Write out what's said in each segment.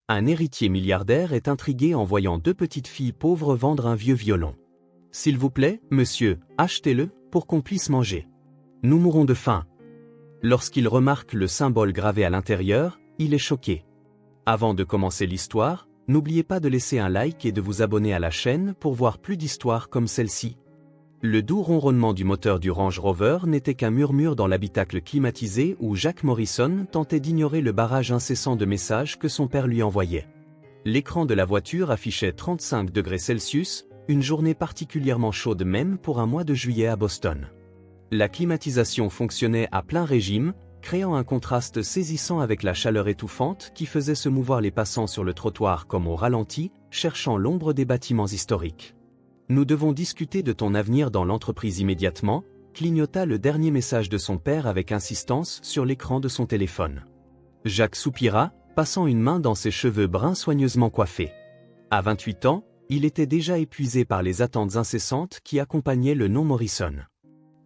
Un héritier milliardaire est intrigué en voyant deux petites filles pauvres vendre un vieux violon. « S'il vous plaît, monsieur, achetez-le, pour qu'on puisse manger. Nous mourrons de faim. » Lorsqu'il remarque le symbole gravé à l'intérieur, il est choqué. Avant de commencer l'histoire, n'oubliez pas de laisser un like et de vous abonner à la chaîne pour voir plus d'histoires comme celle-ci. Le doux ronronnement du moteur du Range Rover n'était qu'un murmure dans l'habitacle climatisé où Jack Morrison tentait d'ignorer le barrage incessant de messages que son père lui envoyait. L'écran de la voiture affichait 35 degrés Celsius, une journée particulièrement chaude même pour un mois de juillet à Boston. La climatisation fonctionnait à plein régime, créant un contraste saisissant avec la chaleur étouffante qui faisait se mouvoir les passants sur le trottoir comme au ralenti, cherchant l'ombre des bâtiments historiques. « Nous devons discuter de ton avenir dans l'entreprise immédiatement », clignota le dernier message de son père avec insistance sur l'écran de son téléphone. Jack soupira, passant une main dans ses cheveux bruns soigneusement coiffés. À 28 ans, il était déjà épuisé par les attentes incessantes qui accompagnaient le nom Morrison.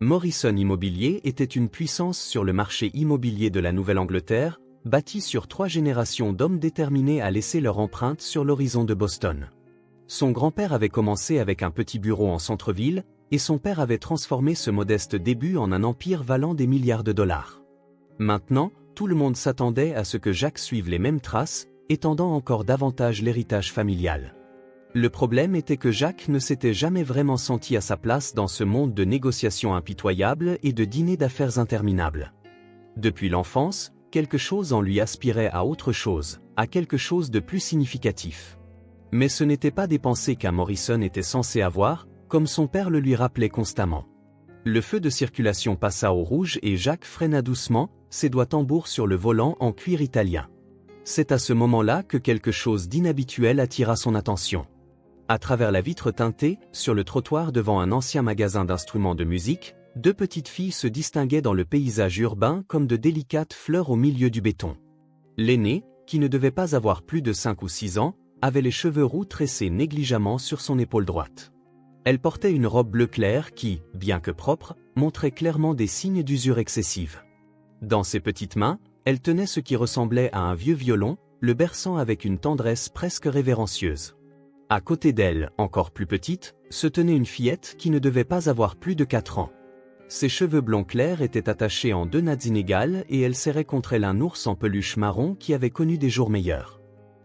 Morrison Immobilier était une puissance sur le marché immobilier de la Nouvelle-Angleterre, bâtie sur 3 générations d'hommes déterminés à laisser leur empreinte sur l'horizon de Boston. Son grand-père avait commencé avec un petit bureau en centre-ville, et son père avait transformé ce modeste début en un empire valant des milliards de dollars. Maintenant, tout le monde s'attendait à ce que Jack suive les mêmes traces, étendant encore davantage l'héritage familial. Le problème était que Jack ne s'était jamais vraiment senti à sa place dans ce monde de négociations impitoyables et de dîners d'affaires interminables. Depuis l'enfance, quelque chose en lui aspirait à autre chose, à quelque chose de plus significatif. Mais ce n'était pas des pensées qu'un Morrison était censé avoir, comme son père le lui rappelait constamment. Le feu de circulation passa au rouge et Jack freina doucement, ses doigts tambours sur le volant en cuir italien. C'est à ce moment-là que quelque chose d'inhabituel attira son attention. À travers la vitre teintée, sur le trottoir devant un ancien magasin d'instruments de musique, 2 petites filles se distinguaient dans le paysage urbain comme de délicates fleurs au milieu du béton. L'aînée, qui ne devait pas avoir plus de 5 ou 6 ans, avait les cheveux roux tressés négligemment sur son épaule droite. Elle portait une robe bleu clair qui, bien que propre, montrait clairement des signes d'usure excessive. Dans ses petites mains, elle tenait ce qui ressemblait à un vieux violon, le berçant avec une tendresse presque révérencieuse. À côté d'elle, encore plus petite, se tenait une fillette qui ne devait pas avoir plus de 4 ans. Ses cheveux blonds clairs étaient attachés en 2 nattes inégales et elle serrait contre elle un ours en peluche marron qui avait connu des jours meilleurs.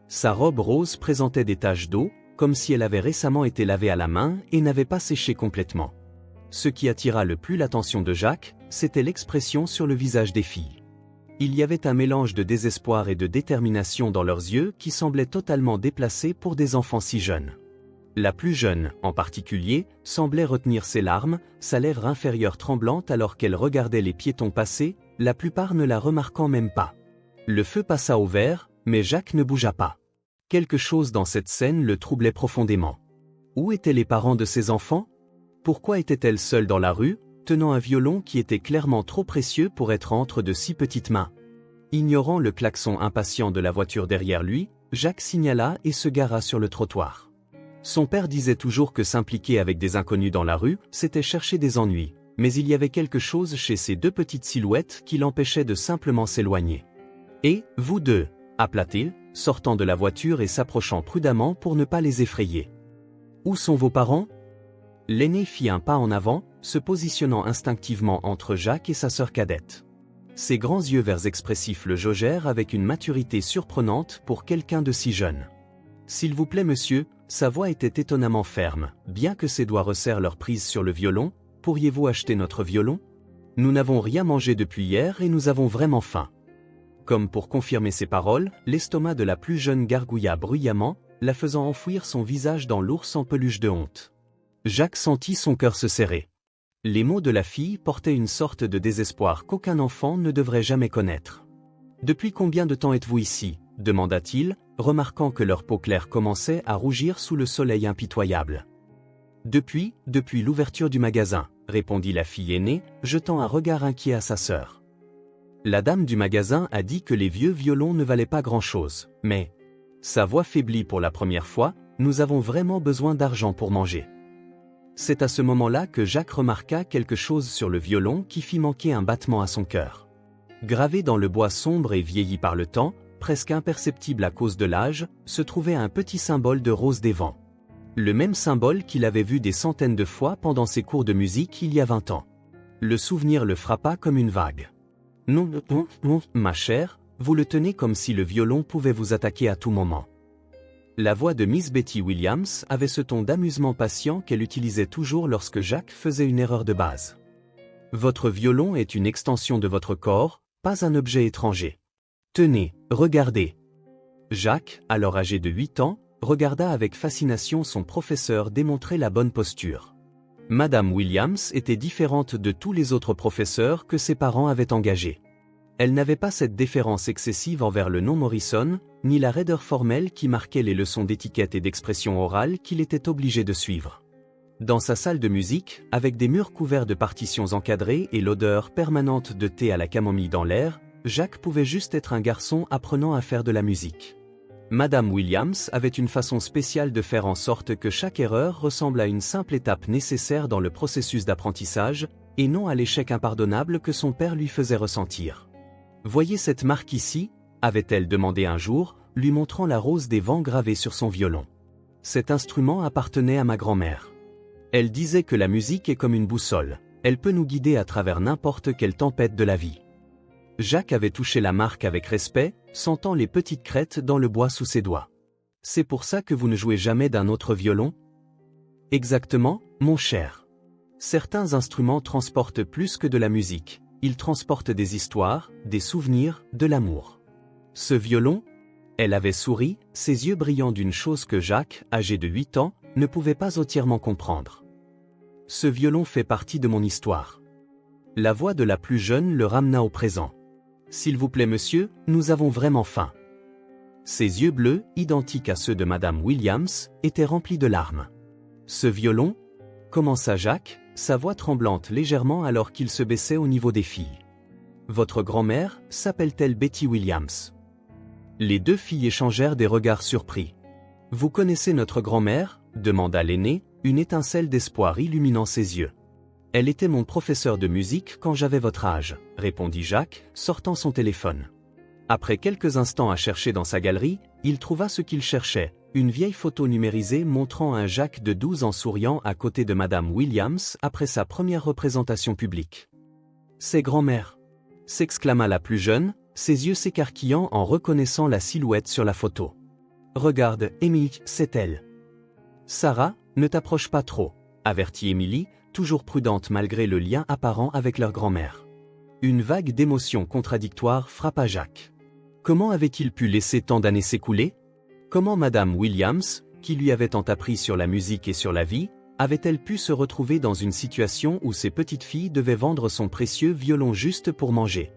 Sa robe rose présentait des taches d'eau, comme si elle avait récemment été lavée à la main et n'avait pas séché complètement. Ce qui attira le plus l'attention de Jack, c'était l'expression sur le visage des filles. Il y avait un mélange de désespoir et de détermination dans leurs yeux qui semblait totalement déplacé pour des enfants si jeunes. La plus jeune, en particulier, semblait retenir ses larmes, sa lèvre inférieure tremblante alors qu'elle regardait les piétons passer, la plupart ne la remarquant même pas. Le feu passa au vert, mais Jack ne bougea pas. Quelque chose dans cette scène le troublait profondément. Où étaient les parents de ses enfants? Pourquoi était-elle seule dans la rue, tenant un violon qui était clairement trop précieux pour être entre de si petites mains? Ignorant le klaxon impatient de la voiture derrière lui, Jack signala et se gara sur le trottoir. Son père disait toujours que s'impliquer avec des inconnus dans la rue, c'était chercher des ennuis, mais il y avait quelque chose chez ces 2 petites silhouettes qui l'empêchait de simplement s'éloigner. « Et, vous deux ?» appela-t-il, sortant de la voiture et s'approchant prudemment pour ne pas les effrayer. « Où sont vos parents ?» L'aîné fit un pas en avant, se positionnant instinctivement entre Jack et sa sœur cadette. Ses grands yeux verts expressifs le jaugèrent avec une maturité surprenante pour quelqu'un de si jeune. « S'il vous plaît monsieur », sa voix était étonnamment ferme, bien que ses doigts resserrent leur prise sur le violon, « pourriez-vous acheter notre violon? Nous n'avons rien mangé depuis hier et nous avons vraiment faim. » Comme pour confirmer ses paroles, l'estomac de la plus jeune gargouilla bruyamment, la faisant enfouir son visage dans l'ours en peluche de honte. Jack sentit son cœur se serrer. Les mots de la fille portaient une sorte de désespoir qu'aucun enfant ne devrait jamais connaître. « Depuis combien de temps êtes-vous ici ?» demanda-t-il, remarquant que leur peau claire commençait à rougir sous le soleil impitoyable. « Depuis l'ouverture du magasin », répondit la fille aînée, jetant un regard inquiet à sa sœur. La dame du magasin a dit que les vieux violons ne valaient pas grand-chose, mais, sa voix faiblit pour la première fois, nous avons vraiment besoin d'argent pour manger. C'est à ce moment-là que Jack remarqua quelque chose sur le violon qui fit manquer un battement à son cœur. Gravé dans le bois sombre et vieilli par le temps, presque imperceptible à cause de l'âge, se trouvait un petit symbole de rose des vents. Le même symbole qu'il avait vu des centaines de fois pendant ses cours de musique il y a 20 ans. Le souvenir le frappa comme une vague. Non, non, non, ma chère, vous le tenez comme si le violon pouvait vous attaquer à tout moment. La voix de Miss Betty Williams avait ce ton d'amusement patient qu'elle utilisait toujours lorsque Jacques faisait une erreur de base. Votre violon est une extension de votre corps, pas un objet étranger. Tenez, regardez. Jacques, alors âgé de 8 ans, regarda avec fascination son professeur démontrer la bonne posture. Madame Williams était différente de tous les autres professeurs que ses parents avaient engagés. Elle n'avait pas cette déférence excessive envers le nom Morrison, ni la raideur formelle qui marquait les leçons d'étiquette et d'expression orale qu'il était obligé de suivre. Dans sa salle de musique, avec des murs couverts de partitions encadrées et l'odeur permanente de thé à la camomille dans l'air, Jacques pouvait juste être un garçon apprenant à faire de la musique. Madame Williams avait une façon spéciale de faire en sorte que chaque erreur ressemble à une simple étape nécessaire dans le processus d'apprentissage, et non à l'échec impardonnable que son père lui faisait ressentir. « Voyez cette marque ici » avait-elle demandé un jour, lui montrant la rose des vents gravée sur son violon. Cet instrument appartenait à ma grand-mère. Elle disait que la musique est comme une boussole, elle peut nous guider à travers n'importe quelle tempête de la vie. Jacques avait touché la marque avec respect, sentant les petites crêtes dans le bois sous ses doigts. « C'est pour ça que vous ne jouez jamais d'un autre violon » ? Exactement, mon cher. Certains instruments transportent plus que de la musique. Ils transportent des histoires, des souvenirs, de l'amour. Ce violon ? Elle avait souri, ses yeux brillant d'une chose que Jacques, âgé de 8 ans, ne pouvait pas entièrement comprendre. Ce violon fait partie de mon histoire. La voix de la plus jeune le ramena au présent. S'il vous plaît monsieur, nous avons vraiment faim. Ses yeux bleus, identiques à ceux de Madame Williams, étaient remplis de larmes. Ce violon ? Commença Jacques, sa voix tremblante légèrement alors qu'il se baissait au niveau des filles. Votre grand-mère, s'appelle-t-elle Betty Williams ? Les deux filles échangèrent des regards surpris. Vous connaissez notre grand-mère ? Demanda l'aînée, une étincelle d'espoir illuminant ses yeux. Elle était mon professeur de musique quand j'avais votre âge, répondit Jacques, sortant son téléphone. Après quelques instants à chercher dans sa galerie, il trouva ce qu'il cherchait, une vieille photo numérisée montrant un Jacques de 12 ans souriant à côté de Madame Williams après sa première représentation publique. « C'est grand-mère !» s'exclama la plus jeune, ses yeux s'écarquillant en reconnaissant la silhouette sur la photo. « Regarde, Émilie, c'est elle. »« Sarah, ne t'approche pas trop, » avertit Émilie, toujours prudente malgré le lien apparent avec leur grand-mère. Une vague d'émotions contradictoires frappa Jacques. Comment avait-il pu laisser tant d'années s'écouler ? Comment Madame Williams, qui lui avait tant appris sur la musique et sur la vie, avait-elle pu se retrouver dans une situation où ses petites filles devaient vendre son précieux violon juste pour manger ?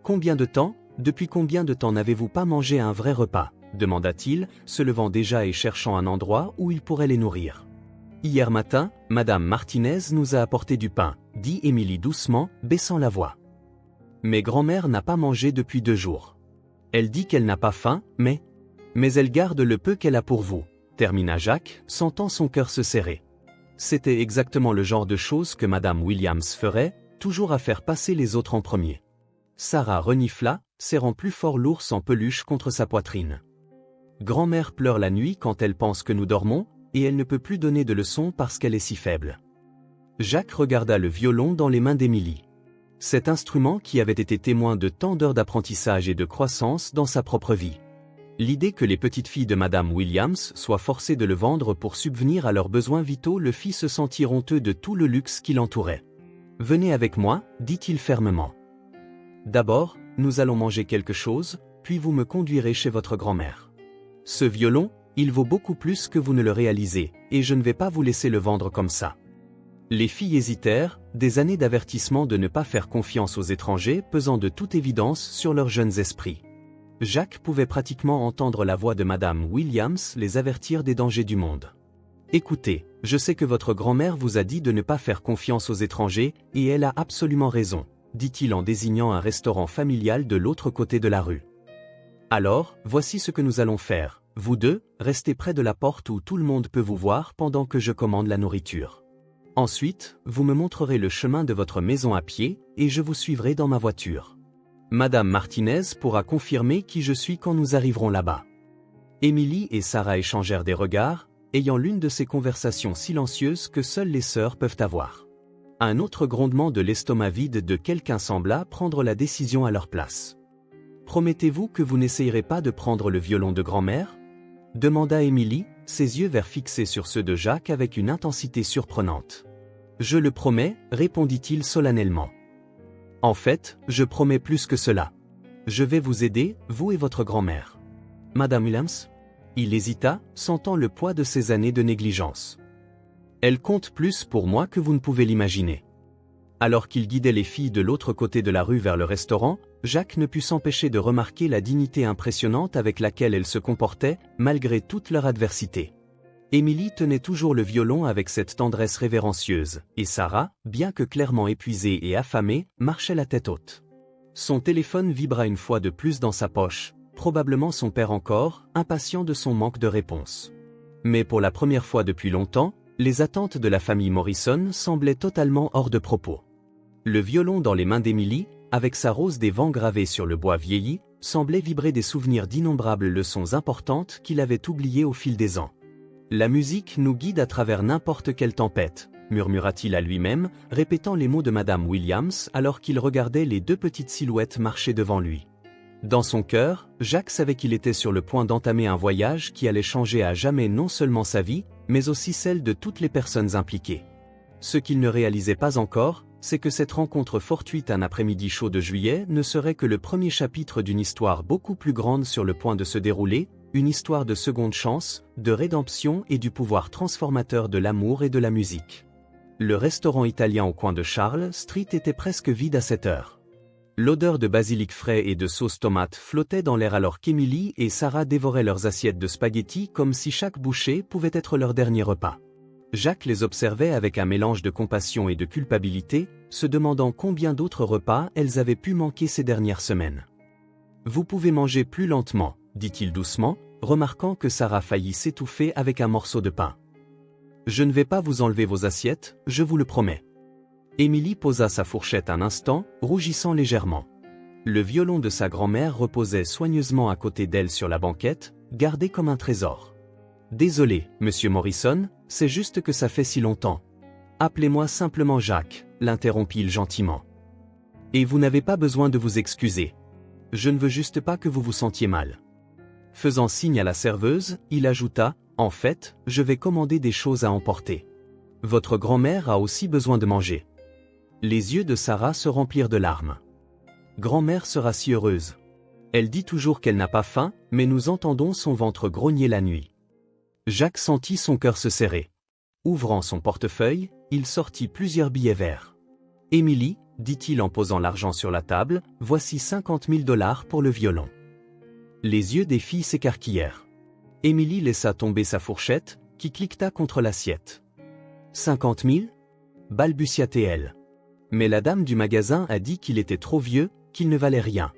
Combien de temps, depuis combien de temps n'avez-vous pas mangé un vrai repas ? Demanda-t-il, se levant déjà et cherchant un endroit où il pourrait les nourrir. Hier matin, Madame Martinez nous a apporté du pain, dit Émilie doucement, baissant la voix. Mais grand-mère n'a pas mangé depuis 2 jours. Elle dit qu'elle n'a pas faim, mais elle garde le peu qu'elle a pour vous, termina Jacques, sentant son cœur se serrer. C'était exactement le genre de choses que Madame Williams ferait, toujours à faire passer les autres en premier. Sarah renifla, serrant plus fort l'ours en peluche contre sa poitrine. Grand-mère pleure la nuit quand elle pense que nous dormons, et elle ne peut plus donner de leçons parce qu'elle est si faible. Jacques regarda le violon dans les mains d'Émilie. Cet instrument qui avait été témoin de tant d'heures d'apprentissage et de croissance dans sa propre vie. L'idée que les petites filles de Madame Williams soient forcées de le vendre pour subvenir à leurs besoins vitaux le fit se sentir honteux de tout le luxe qui l'entourait. « Venez avec moi, dit-il fermement. D'abord, nous allons manger quelque chose, puis vous me conduirez chez votre grand-mère. Ce violon, il vaut beaucoup plus que vous ne le réalisez, et je ne vais pas vous laisser le vendre comme ça. » Les filles hésitèrent, des années d'avertissement de ne pas faire confiance aux étrangers pesant de toute évidence sur leurs jeunes esprits. Jacques pouvait pratiquement entendre la voix de Madame Williams les avertir des dangers du monde. « Écoutez, je sais que votre grand-mère vous a dit de ne pas faire confiance aux étrangers, et elle a absolument raison, dit-il en désignant un restaurant familial de l'autre côté de la rue. Alors, voici ce que nous allons faire, vous deux, restez près de la porte où tout le monde peut vous voir pendant que je commande la nourriture. Ensuite, vous me montrerez le chemin de votre maison à pied, et je vous suivrai dans ma voiture. Madame Martinez pourra confirmer qui je suis quand nous arriverons là-bas. Émilie et Sarah échangèrent des regards, ayant l'une de ces conversations silencieuses que seules les sœurs peuvent avoir. Un autre grondement de l'estomac vide de quelqu'un sembla prendre la décision à leur place. « Promettez-vous que vous n'essayerez pas de prendre le violon de grand-mère » demanda Émilie, ses yeux verts fixés sur ceux de Jacques avec une intensité surprenante. « Je le promets, répondit-il solennellement. En fait, je promets plus que cela. Je vais vous aider, vous et votre grand-mère. Madame Williams ?» Il hésita, sentant le poids de ses années de négligence. « Elle compte plus pour moi que vous ne pouvez l'imaginer. » Alors qu'il guidait les filles de l'autre côté de la rue vers le restaurant, Jacques ne put s'empêcher de remarquer la dignité impressionnante avec laquelle elles se comportaient, malgré toute leur adversité. Émilie tenait toujours le violon avec cette tendresse révérencieuse, et Sarah, bien que clairement épuisée et affamée, marchait la tête haute. Son téléphone vibra une fois de plus dans sa poche, probablement son père encore, impatient de son manque de réponse. Mais pour la première fois depuis longtemps, les attentes de la famille Morrison semblaient totalement hors de propos. Le violon dans les mains d'Émilie, avec sa rose des vents gravée sur le bois vieilli, semblait vibrer des souvenirs d'innombrables leçons importantes qu'il avait oubliées au fil des ans. « La musique nous guide à travers n'importe quelle tempête », murmura-t-il à lui-même, répétant les mots de Madame Williams alors qu'il regardait les deux petites silhouettes marcher devant lui. Dans son cœur, Jacques savait qu'il était sur le point d'entamer un voyage qui allait changer à jamais non seulement sa vie, mais aussi celle de toutes les personnes impliquées. Ce qu'il ne réalisait pas encore, c'est que cette rencontre fortuite un après-midi chaud de juillet ne serait que le premier chapitre d'une histoire beaucoup plus grande sur le point de se dérouler, une histoire de seconde chance, de rédemption et du pouvoir transformateur de l'amour et de la musique. Le restaurant italien au coin de Charles Street était presque vide à cette heure. L'odeur de basilic frais et de sauce tomate flottait dans l'air alors qu'Émilie et Sarah dévoraient leurs assiettes de spaghettis comme si chaque bouchée pouvait être leur dernier repas. Jacques les observait avec un mélange de compassion et de culpabilité, se demandant combien d'autres repas elles avaient pu manquer ces dernières semaines. « Vous pouvez manger plus lentement », dit-il doucement, remarquant que Sarah faillit s'étouffer avec un morceau de pain. « Je ne vais pas vous enlever vos assiettes, je vous le promets. » Émilie posa sa fourchette un instant, rougissant légèrement. Le violon de sa grand-mère reposait soigneusement à côté d'elle sur la banquette, gardé comme un trésor. « Désolé, monsieur Morrison, c'est juste que ça fait si longtemps. Appelez-moi simplement Jacques, l'interrompit-il gentiment. Et vous n'avez pas besoin de vous excuser. Je ne veux juste pas que vous vous sentiez mal. » Faisant signe à la serveuse, il ajouta, « En fait, je vais commander des choses à emporter. Votre grand-mère a aussi besoin de manger. » Les yeux de Sarah se remplirent de larmes. « Grand-mère sera si heureuse. Elle dit toujours qu'elle n'a pas faim, mais nous entendons son ventre grogner la nuit. » Jacques sentit son cœur se serrer. Ouvrant son portefeuille, il sortit plusieurs billets verts. « Émilie, dit-il en posant l'argent sur la table, voici 50 000 $ pour le violon. » Les yeux des filles s'écarquillèrent. Émilie laissa tomber sa fourchette, qui cliqueta contre l'assiette. « 50 000 » balbutia-t-elle. Mais la dame du magasin a dit qu'il était trop vieux, qu'il ne valait rien.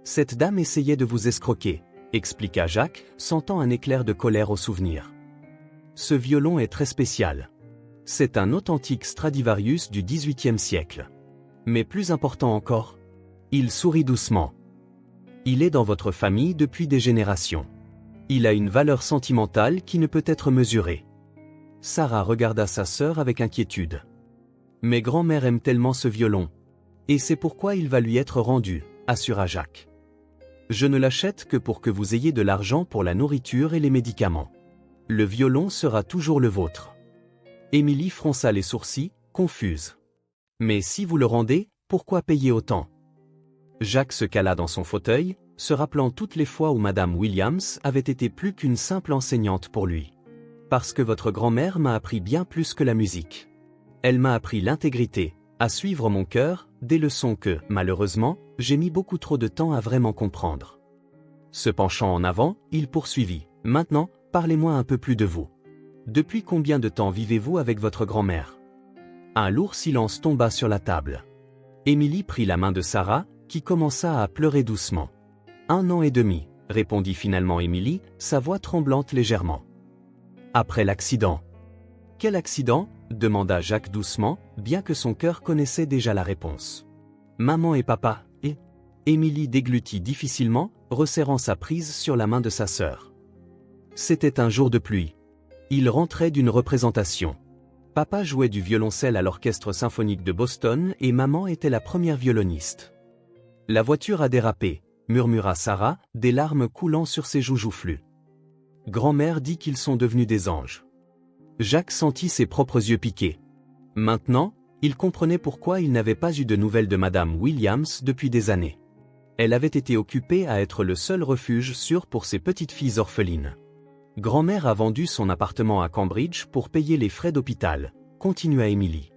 Cette dame essayait de vous escroquer, expliqua Jacques, sentant un éclair de colère au souvenir. Ce violon est très spécial. C'est un authentique Stradivarius du XVIIIe siècle. Mais plus important encore, il sourit doucement. Il est dans votre famille depuis des générations. Il a une valeur sentimentale qui ne peut être mesurée. Sarah regarda sa sœur avec inquiétude. Mais grand-mère aime tellement ce violon. Et c'est pourquoi il va lui être rendu, assura Jacques. Je ne l'achète que pour que vous ayez de l'argent pour la nourriture et les médicaments. Le violon sera toujours le vôtre. Émilie fronça les sourcils, confuse. Mais si vous le rendez, pourquoi payer autant? Jacques se cala dans son fauteuil, se rappelant toutes les fois où Madame Williams avait été plus qu'une simple enseignante pour lui. Parce que votre grand-mère m'a appris bien plus que la musique. Elle m'a appris l'intégrité, à suivre mon cœur, des leçons que, malheureusement, j'ai mis beaucoup trop de temps à vraiment comprendre. Se penchant en avant, il poursuivit. Maintenant, parlez-moi un peu plus de vous. Depuis combien de temps vivez-vous avec votre grand-mère? Un lourd silence tomba sur la table. Émilie prit la main de Sarah, qui commença à pleurer doucement. 1 an et demi, répondit finalement Émilie, sa voix tremblante légèrement. Après l'accident. Quel accident? Demanda Jacques doucement, bien que son cœur connaissait déjà la réponse. Maman et papa, et... Émilie déglutit difficilement, resserrant sa prise sur la main de sa sœur. C'était un jour de pluie. Il rentrait d'une représentation. Papa jouait du violoncelle à l'orchestre symphonique de Boston et maman était la première violoniste. La voiture a dérapé, murmura Sarah, des larmes coulant sur ses joues joufflues. Grand-mère dit qu'ils sont devenus des anges. Jacques sentit ses propres yeux piquer. Maintenant, il comprenait pourquoi il n'avait pas eu de nouvelles de Madame Williams depuis des années. Elle avait été occupée à être le seul refuge sûr pour ses petites filles orphelines. Grand-mère a vendu son appartement à Cambridge pour payer les frais d'hôpital, continua Émilie.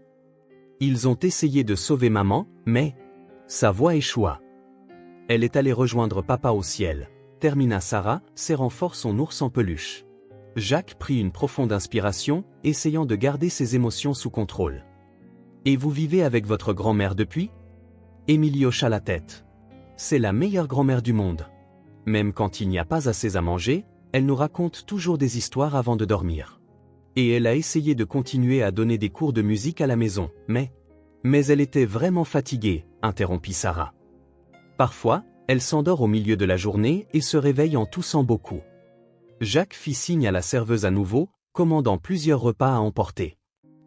Ils ont essayé de sauver maman, mais sa voix échoua. Elle est allée rejoindre papa au ciel, termina Sarah, serrant fort son ours en peluche. Jacques prit une profonde inspiration, essayant de garder ses émotions sous contrôle. Et vous vivez avec votre grand-mère depuis ? Émilie hocha la tête. C'est la meilleure grand-mère du monde. Même quand il n'y a pas assez à manger, elle nous raconte toujours des histoires avant de dormir. Et elle a essayé de continuer à donner des cours de musique à la maison, mais elle était vraiment fatiguée, interrompit Sarah. Parfois, elle s'endort au milieu de la journée et se réveille en toussant beaucoup. Jacques fit signe à la serveuse à nouveau, commandant plusieurs repas à emporter.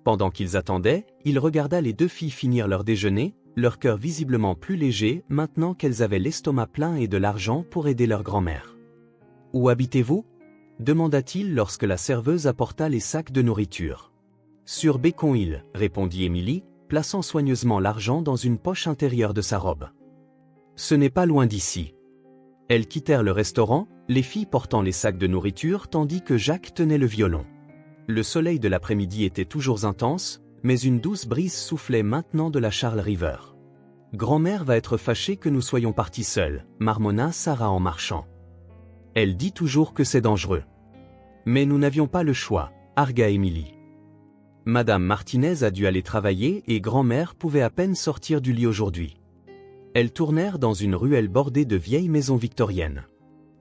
Pendant qu'ils attendaient, il regarda les deux filles finir leur déjeuner, leur cœur visiblement plus léger maintenant qu'elles avaient l'estomac plein et de l'argent pour aider leur grand-mère. « Où habitez-vous » demanda-t-il lorsque la serveuse apporta les sacs de nourriture. « Sur Beacon Hill » répondit Émilie, plaçant soigneusement l'argent dans une poche intérieure de sa robe. « Ce n'est pas loin d'ici. » Elles quittèrent le restaurant, les filles portant les sacs de nourriture tandis que Jacques tenait le violon. Le soleil de l'après-midi était toujours intense, mais une douce brise soufflait maintenant de la Charles River. « Grand-mère va être fâchée que nous soyons partis seuls, marmonna Sarah en marchant. Elle dit toujours que c'est dangereux. Mais nous n'avions pas le choix, argua Émilie. Madame Martinez a dû aller travailler et grand-mère pouvait à peine sortir du lit aujourd'hui. Elles tournèrent dans une ruelle bordée de vieilles maisons victoriennes.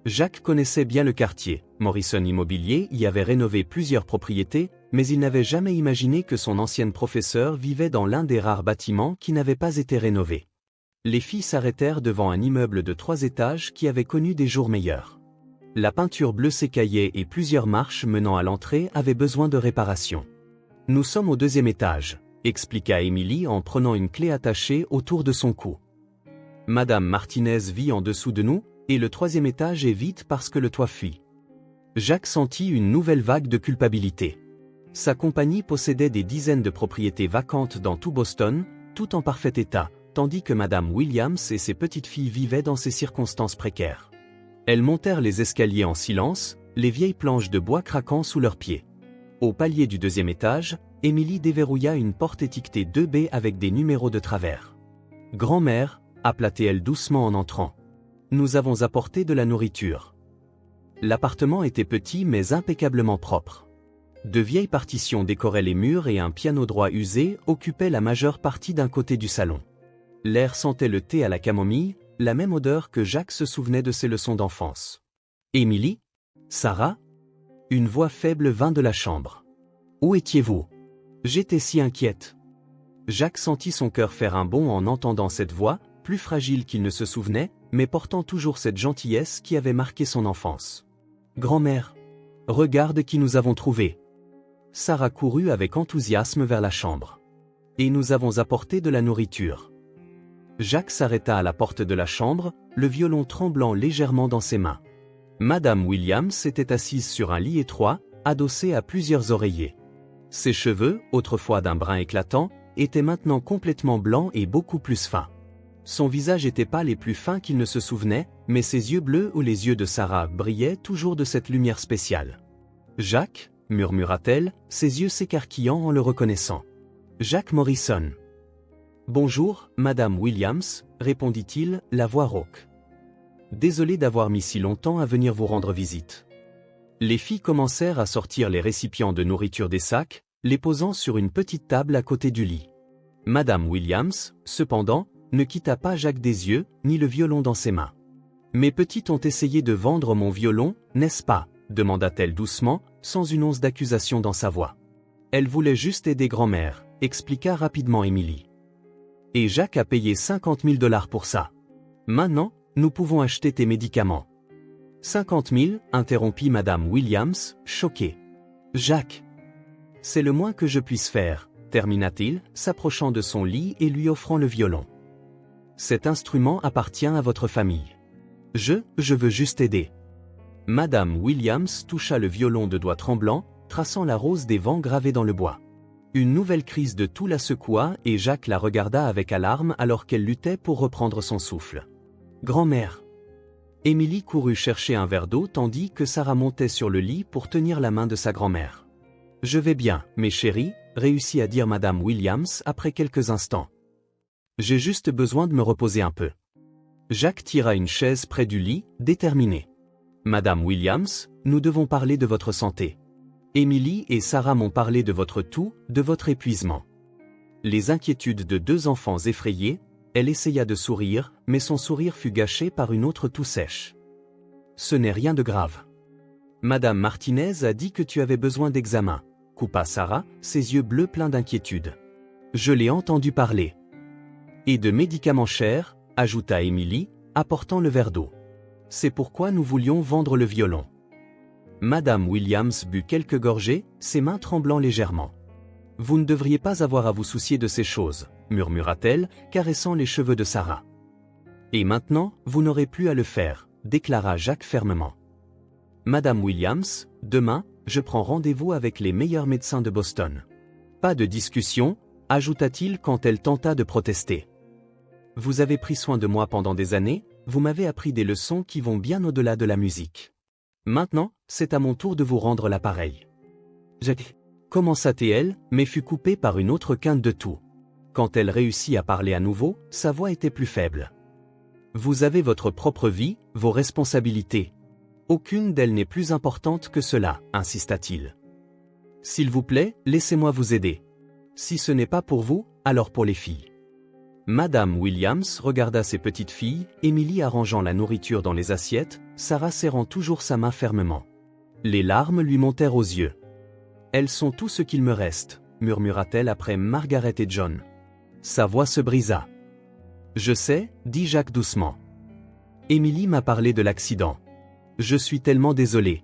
Jacques connaissait bien le quartier, Morrison Immobilier y avait rénové plusieurs propriétés, mais il n'avait jamais imaginé que son ancienne professeure vivait dans l'un des rares bâtiments qui n'avaient pas été rénovés. Les filles s'arrêtèrent devant un immeuble de 3 étages qui avait connu des jours meilleurs. La peinture bleue s'écaillait et plusieurs marches menant à l'entrée avaient besoin de réparation. « Nous sommes au 2e étage », expliqua Émilie en prenant une clé attachée autour de son cou. « Madame Martinez vit en dessous de nous, et le 3e étage est vide parce que le toit fuit. » Jacques sentit une nouvelle vague de culpabilité. Sa compagnie possédait des dizaines de propriétés vacantes dans tout Boston, tout en parfait état, tandis que Madame Williams et ses petites filles vivaient dans ces circonstances précaires. Elles montèrent les escaliers en silence, les vieilles planches de bois craquant sous leurs pieds. Au palier du 2e étage, Émilie déverrouilla une porte étiquetée 2B avec des numéros de travers. « Grand-mère » appela-t-elle doucement en entrant. « Nous avons apporté de la nourriture. » L'appartement était petit mais impeccablement propre. De vieilles partitions décoraient les murs et un piano droit usé occupait la majeure partie d'un côté du salon. L'air sentait le thé à la camomille, la même odeur que Jacques se souvenait de ses leçons d'enfance. « Émilie ? Sarah ?» Une voix faible vint de la chambre. « Où étiez-vous ? J'étais si inquiète. » Jacques sentit son cœur faire un bond en entendant cette voix, plus fragile qu'il ne se souvenait, mais portant toujours cette gentillesse qui avait marqué son enfance. « Grand-mère, regarde qui nous avons trouvé. » Sarah courut avec enthousiasme vers la chambre. « Et nous avons apporté de la nourriture. » Jacques s'arrêta à la porte de la chambre, le violon tremblant légèrement dans ses mains. Madame Williams était assise sur un lit étroit, adossée à plusieurs oreillers. Ses cheveux, autrefois d'un brun éclatant, étaient maintenant complètement blancs et beaucoup plus fins. Son visage était pâle et plus fin qu'il ne se souvenait, mais ses yeux bleus ou les yeux de Sarah brillaient toujours de cette lumière spéciale. « Jacques » murmura-t-elle, ses yeux s'écarquillant en le reconnaissant. « Jacques Morrison. »« Bonjour, Madame Williams » répondit-il, la voix rauque. « Désolé d'avoir mis si longtemps à venir vous rendre visite. » Les filles commencèrent à sortir les récipients de nourriture des sacs, les posant sur une petite table à côté du lit. Madame Williams, cependant, ne quitta pas Jacques des yeux, ni le violon dans ses mains. « Mes petites ont essayé de vendre mon violon, n'est-ce pas » demanda-t-elle doucement, sans une once d'accusation dans sa voix. « Elle voulait juste aider grand-mère » expliqua rapidement Émilie. « Et Jacques a payé $50 000 pour ça. » Maintenant, nous pouvons acheter tes médicaments. 50 000, interrompit Madame Williams, choquée. Jacques. C'est le moins que je puisse faire, termina-t-il, s'approchant de son lit et lui offrant le violon. Cet instrument appartient à votre famille. Je veux juste aider. Madame Williams toucha le violon de doigts tremblants, traçant la rose des vents gravée dans le bois. Une nouvelle crise de toux la secoua et Jacques la regarda avec alarme alors qu'elle luttait pour reprendre son souffle. Grand-mère. Émilie courut chercher un verre d'eau tandis que Sarah montait sur le lit pour tenir la main de sa grand-mère. Je vais bien, mes chéris, réussit à dire Madame Williams après quelques instants. J'ai juste besoin de me reposer un peu. Jacques tira une chaise près du lit, déterminé. Madame Williams, nous devons parler de votre santé. Émilie et Sarah m'ont parlé de votre toux, de votre épuisement. Les inquiétudes de deux enfants effrayés, elle essaya de sourire, mais son sourire fut gâché par une autre toux sèche. Ce n'est rien de grave. Madame Martinez a dit que tu avais besoin d'examen, coupa Sarah, ses yeux bleus pleins d'inquiétude. Je l'ai entendu parler. Et de médicaments chers, ajouta Émilie, apportant le verre d'eau. C'est pourquoi nous voulions vendre le violon. Madame Williams but quelques gorgées, ses mains tremblant légèrement. Vous ne devriez pas avoir à vous soucier de ces choses, murmura-t-elle, caressant les cheveux de Sarah. Et maintenant, vous n'aurez plus à le faire, déclara Jacques fermement. Madame Williams, demain, je prends rendez-vous avec les meilleurs médecins de Boston. Pas de discussion, ajouta-t-il quand elle tenta de protester. Vous avez pris soin de moi pendant des années, vous m'avez appris des leçons qui vont bien au-delà de la musique. Maintenant, c'est à mon tour de vous rendre l'appareil. Jacques, commença-t-elle, mais fut coupée par une autre quinte de toux. Quand elle réussit à parler à nouveau, sa voix était plus faible. Vous avez votre propre vie, vos responsabilités. Aucune d'elles n'est plus importante que cela, insista-t-il. S'il vous plaît, laissez-moi vous aider. Si ce n'est pas pour vous, alors pour les filles. Madame Williams regarda ses petites filles, Émilie arrangeant la nourriture dans les assiettes, Sarah serrant toujours sa main fermement. Les larmes lui montèrent aux yeux. Elles sont tout ce qu'il me reste, murmura-t-elle après Margaret et John. Sa voix se brisa. Je sais, dit Jacques doucement. Émilie m'a parlé de l'accident. Je suis tellement désolé.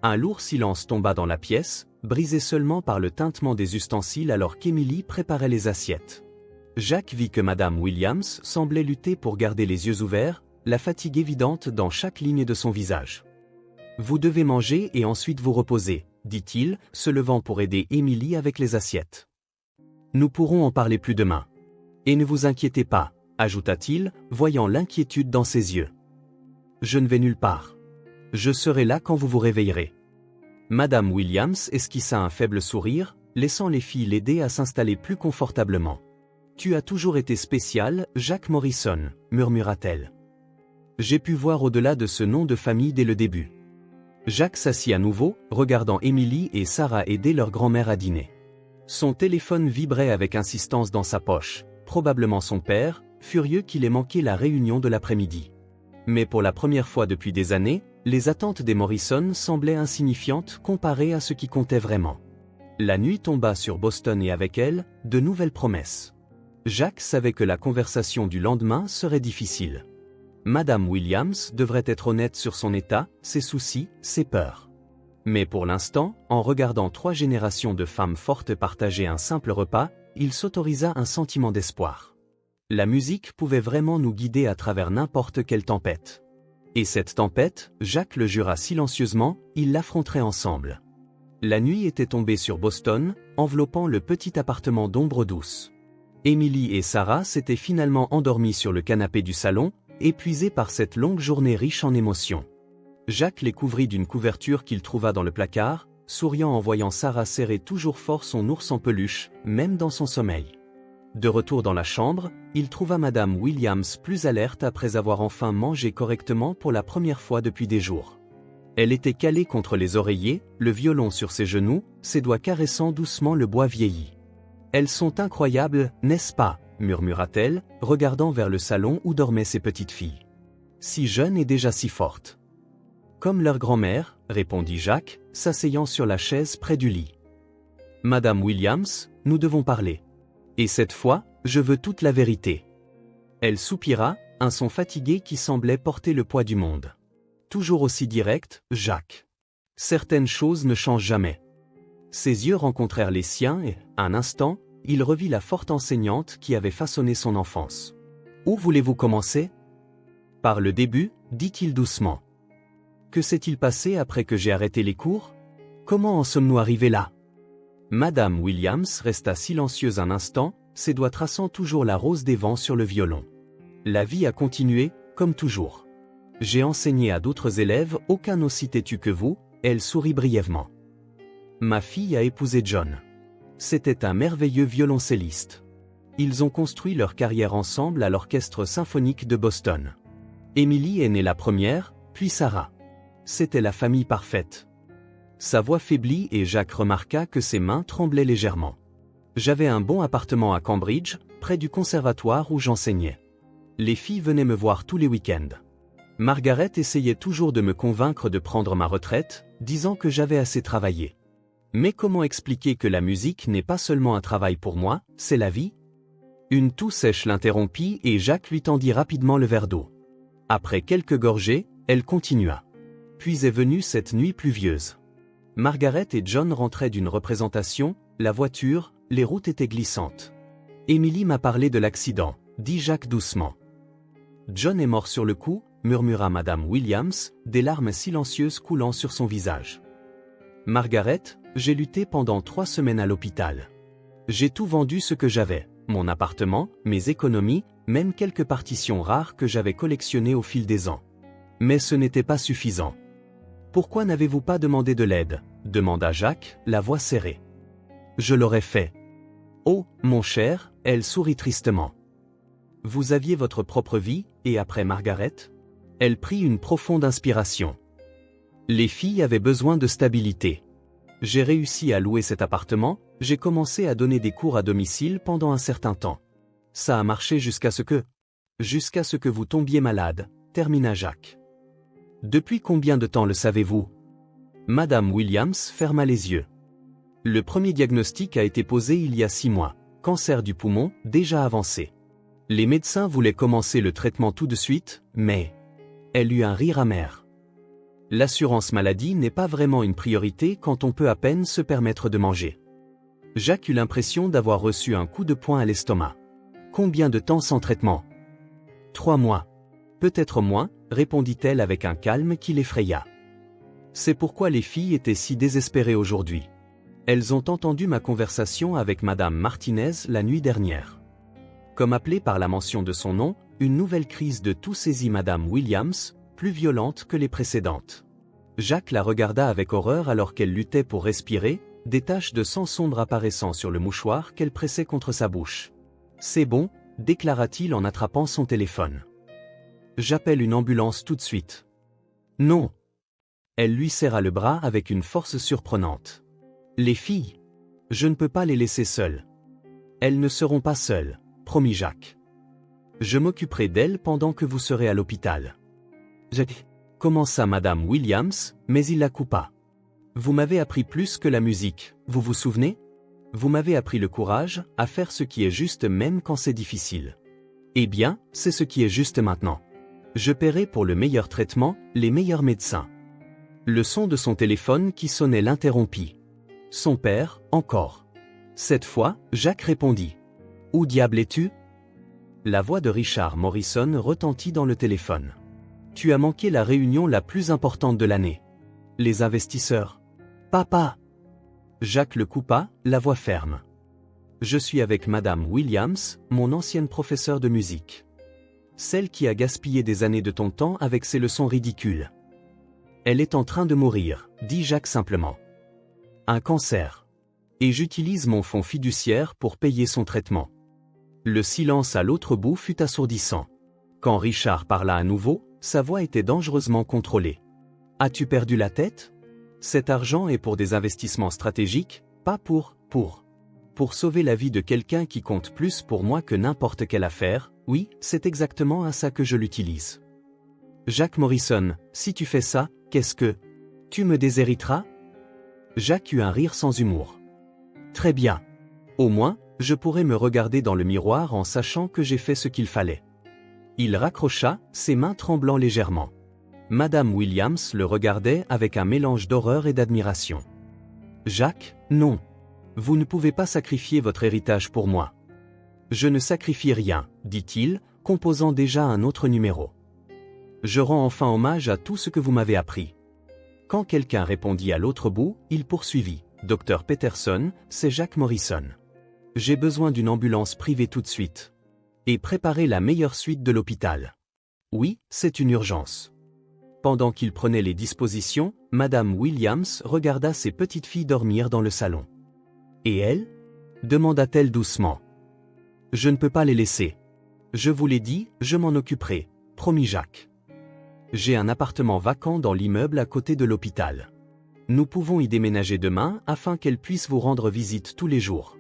Un lourd silence tomba dans la pièce, brisé seulement par le tintement des ustensiles alors qu'Émilie préparait les assiettes. Jacques vit que Madame Williams semblait lutter pour garder les yeux ouverts, la fatigue évidente dans chaque ligne de son visage. Vous devez manger et ensuite vous reposer, dit-il, se levant pour aider Émilie avec les assiettes. Nous pourrons en parler plus demain. Et ne vous inquiétez pas, ajouta-t-il, voyant l'inquiétude dans ses yeux. Je ne vais nulle part. Je serai là quand vous vous réveillerez. Madame Williams esquissa un faible sourire, laissant les filles l'aider à s'installer plus confortablement. Tu as toujours été spécial, Jacques Morrison, murmura-t-elle. J'ai pu voir au-delà de ce nom de famille dès le début. Jacques s'assit à nouveau, regardant Émilie et Sarah aider leur grand-mère à dîner. Son téléphone vibrait avec insistance dans sa poche, probablement son père, furieux qu'il ait manqué la réunion de l'après-midi. Mais pour la première fois depuis des années, les attentes des Morrison semblaient insignifiantes comparées à ce qui comptait vraiment. La nuit tomba sur Boston et avec elle, de nouvelles promesses. Jacques savait que la conversation du lendemain serait difficile. Madame Williams devrait être honnête sur son état, ses soucis, ses peurs. Mais pour l'instant, en regardant 3 générations de femmes fortes partager un simple repas, il s'autorisa un sentiment d'espoir. La musique pouvait vraiment nous guider à travers n'importe quelle tempête. Et cette tempête, Jacques le jura silencieusement, ils l'affronteraient ensemble. La nuit était tombée sur Boston, enveloppant le petit appartement d'ombre douce. Émilie et Sarah s'étaient finalement endormies sur le canapé du salon, épuisées par cette longue journée riche en émotions. Jacques les couvrit d'une couverture qu'il trouva dans le placard, souriant en voyant Sarah serrer toujours fort son ours en peluche, même dans son sommeil. De retour dans la chambre, il trouva Madame Williams plus alerte après avoir enfin mangé correctement pour la première fois depuis des jours. Elle était calée contre les oreillers, le violon sur ses genoux, ses doigts caressant doucement le bois vieilli. « Elles sont incroyables, n'est-ce pas ?» murmura-t-elle, regardant vers le salon où dormaient ses petites filles. « Si jeunes et déjà si fortes. »« Comme leur grand-mère, » répondit Jacques, s'asseyant sur la chaise près du lit. « Madame Williams, nous devons parler. Et cette fois, je veux toute la vérité. » Elle soupira, Un son fatigué qui semblait porter le poids du monde. Toujours aussi direct, Jacques. Certaines choses ne changent jamais. Ses yeux rencontrèrent les siens et, un instant, il revit la forte enseignante qui avait façonné son enfance. Où voulez-vous commencer? Par le début, dit-il doucement. Que s'est-il passé après que j'ai arrêté les cours? Comment en sommes-nous arrivés là? Madame Williams resta silencieuse un instant, ses doigts traçant toujours la rose des vents sur le violon. La vie a continué, comme toujours. J'ai enseigné à d'autres élèves, aucun aussi têtu que vous, elle sourit brièvement. Ma fille a épousé John. C'était un merveilleux violoncelliste. Ils ont construit leur carrière ensemble à l'Orchestre symphonique de Boston. Emily est née la première, puis Sarah. C'était la famille parfaite. Sa voix faiblit et Jacques remarqua que ses mains tremblaient légèrement. J'avais un bon appartement à Cambridge, près du conservatoire où j'enseignais. Les filles venaient me voir tous les week-ends. Margaret essayait toujours de me convaincre de prendre ma retraite, disant que j'avais assez travaillé. Mais comment expliquer que la musique n'est pas seulement un travail pour moi, c'est la vie? Une toux sèche l'interrompit et Jacques lui tendit rapidement le verre d'eau. Après quelques gorgées, elle continua. Puis est venue cette nuit pluvieuse. Margaret et John rentraient d'une représentation, la voiture, les routes étaient glissantes. Emily m'a parlé de l'accident, dit Jacques doucement. John est mort sur le coup, murmura Madame Williams, des larmes silencieuses coulant sur son visage. Margaret, j'ai lutté pendant 3 semaines à l'hôpital. J'ai tout vendu ce que j'avais, mon appartement, mes économies, même quelques partitions rares que j'avais collectionnées au fil des ans. Mais ce n'était pas suffisant. Pourquoi n'avez-vous pas demandé de l'aide? Demanda Jacques, la voix serrée. Je l'aurais fait. Oh, mon cher, elle sourit tristement. Vous aviez votre propre vie, et après Margaret? Elle prit une profonde inspiration. Les filles avaient besoin de stabilité. J'ai réussi à louer cet appartement, j'ai commencé à donner des cours à domicile pendant un certain temps. Ça a marché jusqu'à ce que vous tombiez malade, termina Jacques. Depuis combien de temps le savez-vous? Madame Williams ferma les yeux. Le premier diagnostic a été posé il y a 6 mois, cancer du poumon, déjà avancé. Les médecins voulaient commencer le traitement tout de suite, mais... Elle eut un rire amer. L'assurance maladie n'est pas vraiment une priorité quand on peut à peine se permettre de manger. Jacques eut l'impression d'avoir reçu un coup de poing à l'estomac. Combien de temps sans traitement? 3 mois. Peut-être moins, répondit-elle avec un calme qui l'effraya. C'est pourquoi les filles étaient si désespérées aujourd'hui. Elles ont entendu ma conversation avec Madame Martinez la nuit dernière. Comme appelée par la mention de son nom, une nouvelle crise de toux saisit Madame Williams, plus violente que les précédentes. Jacques la regarda avec horreur alors qu'elle luttait pour respirer, des taches de sang sombre apparaissant sur le mouchoir qu'elle pressait contre sa bouche. C'est bon, déclara-t-il en attrapant son téléphone. J'appelle une ambulance tout de suite. Non. Elle lui serra le bras avec une force surprenante. Les filles. Je ne peux pas les laisser seules. Elles ne seront pas seules, promit Jacques. Je m'occuperai d'elles pendant que vous serez à l'hôpital. Commença Madame Williams, mais il la coupa. Vous m'avez appris plus que la musique, vous vous souvenez? Vous m'avez appris le courage, à faire ce qui est juste même quand c'est difficile. Eh bien, c'est ce qui est juste maintenant. Je paierai pour le meilleur traitement, les meilleurs médecins. Le son de son téléphone qui sonnait l'interrompit. Son père, encore. Cette fois, Jacques répondit. Où diable es-tu? La voix de Richard Morrison retentit dans le téléphone. Tu as manqué la réunion la plus importante de l'année. Les investisseurs. Papa! Jacques le coupa, la voix ferme. Je suis avec Madame Williams, mon ancienne professeure de musique. Celle qui a gaspillé des années de ton temps avec ses leçons ridicules. Elle est en train de mourir, dit Jacques simplement. Un cancer. Et j'utilise mon fonds fiduciaire pour payer son traitement. Le silence à l'autre bout fut assourdissant. Quand Richard parla à nouveau, sa voix était dangereusement contrôlée. As-tu perdu la tête? Cet argent est pour des investissements stratégiques, pas pour sauver la vie de quelqu'un qui compte plus pour moi que n'importe quelle affaire, oui, c'est exactement à ça que je l'utilise. Jacques Morrison, si tu fais ça, qu'est-ce que... Tu me déshériteras? Jacques eut un rire sans humour. Très bien. Au moins, je pourrais me regarder dans le miroir en sachant que j'ai fait ce qu'il fallait. Il raccrocha, ses mains tremblant légèrement. Madame Williams le regardait avec un mélange d'horreur et d'admiration. « Jacques, non. Vous ne pouvez pas sacrifier votre héritage pour moi. »« Je ne sacrifie rien, » dit-il, composant déjà un autre numéro. « Je rends enfin hommage à tout ce que vous m'avez appris. » Quand quelqu'un répondit à l'autre bout, il poursuivit. « Dr Peterson, c'est Jacques Morrison. J'ai besoin d'une ambulance privée tout de suite. Et préparez la meilleure suite de l'hôpital. Oui, c'est une urgence. » Pendant qu'il prenait les dispositions, Madame Williams regarda ses petites filles dormir dans le salon. « Et elles » demanda-t-elle doucement. « Je ne peux pas les laisser. Je vous l'ai dit, je m'en occuperai, promit Jacques. J'ai un appartement vacant dans l'immeuble à côté de l'hôpital. Nous pouvons y déménager demain afin qu'elle puisse vous rendre visite tous les jours.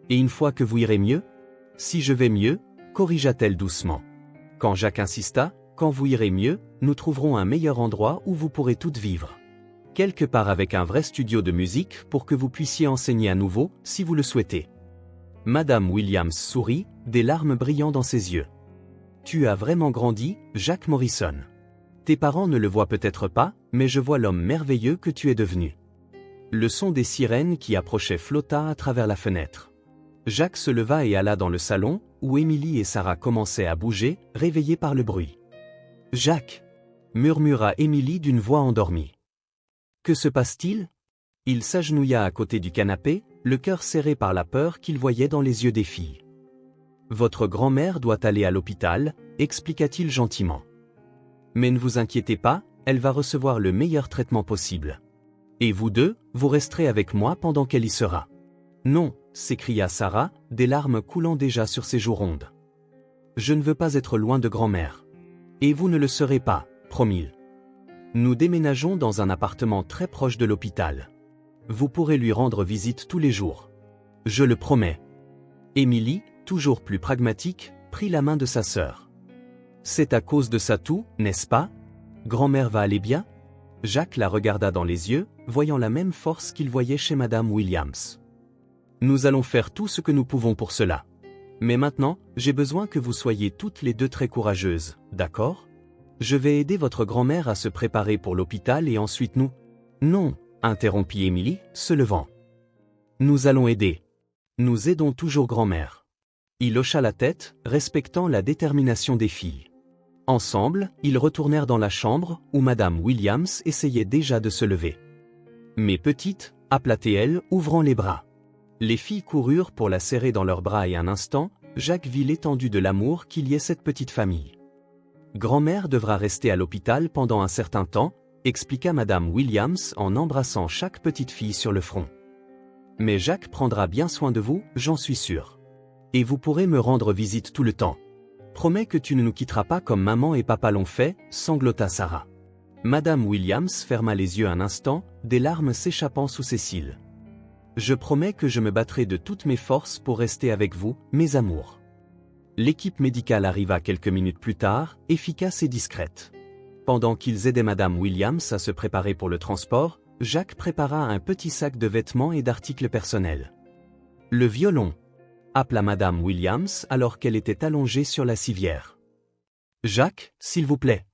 Et une fois que vous irez mieux ? Si je vais mieux, corrigea-t-elle doucement. Quand Jacques insista, quand vous irez mieux, nous trouverons un meilleur endroit où vous pourrez toutes vivre. Quelque part avec un vrai studio de musique pour que vous puissiez enseigner à nouveau, si vous le souhaitez. Madame Williams sourit, des larmes brillant dans ses yeux. Tu as vraiment grandi, Jacques Morrison. Tes parents ne le voient peut-être pas, mais je vois l'homme merveilleux que tu es devenu. Le son des sirènes qui approchaient flotta à travers la fenêtre. Jacques se leva et alla dans le salon, où Émilie et Sarah commençaient à bouger, réveillées par le bruit. « Jacques !» murmura Émilie d'une voix endormie. « Que se passe-t-il » Il s'agenouilla à côté du canapé, le cœur serré par la peur qu'il voyait dans les yeux des filles. « Votre grand-mère doit aller à l'hôpital, » expliqua-t-il gentiment. « Mais ne vous inquiétez pas, elle va recevoir le meilleur traitement possible. Et vous deux, vous resterez avec moi pendant qu'elle y sera. »« Non » s'écria Sarah, des larmes coulant déjà sur ses joues rondes. « Je ne veux pas être loin de grand-mère. »« Et vous ne le serez pas, promis. Nous déménageons dans un appartement très proche de l'hôpital. Vous pourrez lui rendre visite tous les jours. Je le promets. » Émilie, toujours plus pragmatique, prit la main de sa sœur. « C'est à cause de ça tout, n'est-ce pas ? Grand-mère va aller bien ?» Jacques la regarda dans les yeux, voyant la même force qu'il voyait chez Madame Williams. « Nous allons faire tout ce que nous pouvons pour cela. Mais maintenant, j'ai besoin que vous soyez toutes les deux très courageuses, d'accord ? Je vais aider votre grand-mère à se préparer pour l'hôpital et ensuite nous... »« Non » interrompit Émilie, se levant. « Nous allons aider. Nous aidons toujours grand-mère. » Il hocha la tête, respectant la détermination des filles. Ensemble, ils retournèrent dans la chambre, où Madame Williams essayait déjà de se lever. « Mes petites » appela-t-elle, ouvrant les bras. Les filles coururent pour la serrer dans leurs bras et un instant, Jacques vit l'étendue de l'amour qu'il y ait cette petite famille. « Grand-mère devra rester à l'hôpital pendant un certain temps, » expliqua Madame Williams en embrassant chaque petite fille sur le front. « Mais Jacques prendra bien soin de vous, j'en suis sûr. Et vous pourrez me rendre visite tout le temps. Promets que tu ne nous quitteras pas comme maman et papa l'ont fait, » sanglota Sarah. Madame Williams ferma les yeux un instant, des larmes s'échappant sous ses cils. « Je promets que je me battrai de toutes mes forces pour rester avec vous, mes amours. » L'équipe médicale arriva quelques minutes plus tard, efficace et discrète. Pendant qu'ils aidaient Madame Williams à se préparer pour le transport, Jacques prépara un petit sac de vêtements et d'articles personnels. « Le violon » appela Madame Williams alors qu'elle était allongée sur la civière. « Jacques, s'il vous plaît. »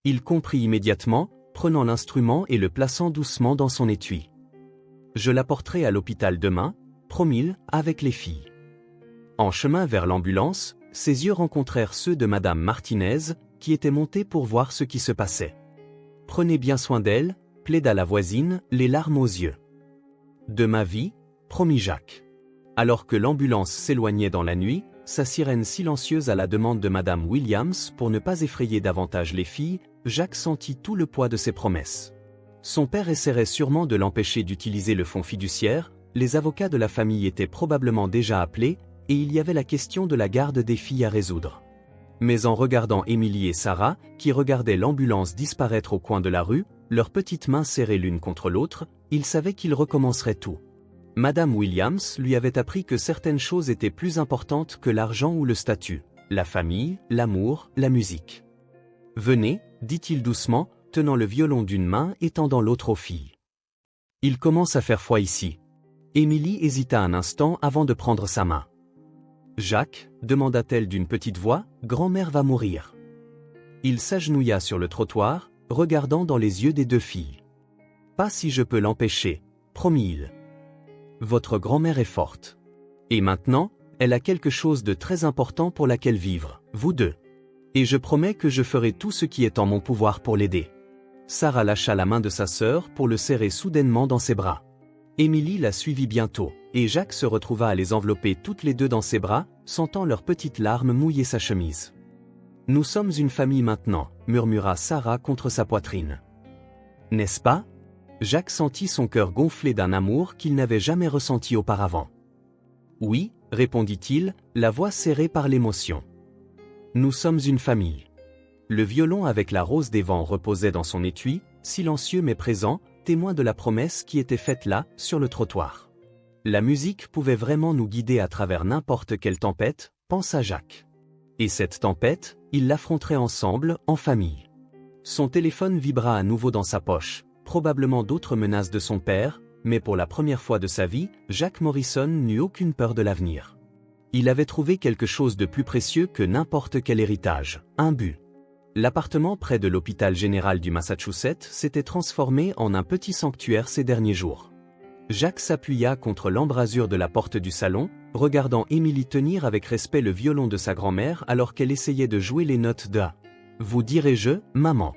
Il comprit immédiatement, prenant l'instrument et le plaçant doucement dans son étui. « Je l'apporterai à l'hôpital demain, » promit-il, avec les filles. En chemin vers l'ambulance, ses yeux rencontrèrent ceux de Madame Martinez, qui était montée pour voir ce qui se passait. « Prenez bien soin d'elle » plaida la voisine, les larmes aux yeux. « De ma vie » promit Jacques. Alors que l'ambulance s'éloignait dans la nuit, sa sirène silencieuse à la demande de Madame Williams pour ne pas effrayer davantage les filles, Jacques sentit tout le poids de ses promesses. Son père essaierait sûrement de l'empêcher d'utiliser le fonds fiduciaire, les avocats de la famille étaient probablement déjà appelés, et il y avait la question de la garde des filles à résoudre. Mais en regardant Émilie et Sarah, qui regardaient l'ambulance disparaître au coin de la rue, leurs petites mains serrées l'une contre l'autre, il savait qu'il recommencerait tout. Madame Williams lui avait appris que certaines choses étaient plus importantes que l'argent ou le statut, la famille, l'amour, la musique. « Venez » dit-il doucement, tenant le violon d'une main et tendant l'autre aux filles. « Il commence à faire froid ici. » Émilie hésita un instant avant de prendre sa main. « Jacques » demanda-t-elle d'une petite voix, « grand-mère va mourir. Il s'agenouilla sur le trottoir, regardant dans les yeux des deux filles. Pas si je peux l'empêcher, promit-il. Votre grand-mère est forte. Et maintenant, elle a quelque chose de très important pour laquelle vivre, vous deux. Et je promets que je ferai tout ce qui est en mon pouvoir pour l'aider. Sarah lâcha la main de sa sœur pour le serrer soudainement dans ses bras. Émilie la suivit bientôt, et Jacques se retrouva à les envelopper toutes les deux dans ses bras, sentant leurs petites larmes mouiller sa chemise. Nous sommes une famille maintenant, murmura Sarah contre sa poitrine. N'est-ce pas? Jacques sentit son cœur gonfler d'un amour qu'il n'avait jamais ressenti auparavant. Oui, répondit-il, la voix serrée par l'émotion. Nous sommes une famille. Le violon avec la rose des vents reposait dans son étui, silencieux mais présent, témoin de la promesse qui était faite là, sur le trottoir. La musique pouvait vraiment nous guider à travers n'importe quelle tempête, pensa Jacques. Et cette tempête, ils l'affronteraient ensemble, en famille. Son téléphone vibra à nouveau dans sa poche, probablement d'autres menaces de son père, mais pour la première fois de sa vie, Jacques Morrison n'eut aucune peur de l'avenir. Il avait trouvé quelque chose de plus précieux que n'importe quel héritage, un but. L'appartement près de l'hôpital général du Massachusetts s'était transformé en un petit sanctuaire ces derniers jours. Jacques s'appuya contre l'embrasure de la porte du salon, regardant Émilie tenir avec respect le violon de sa grand-mère alors qu'elle essayait de jouer les notes de « Vous direz-je, maman ».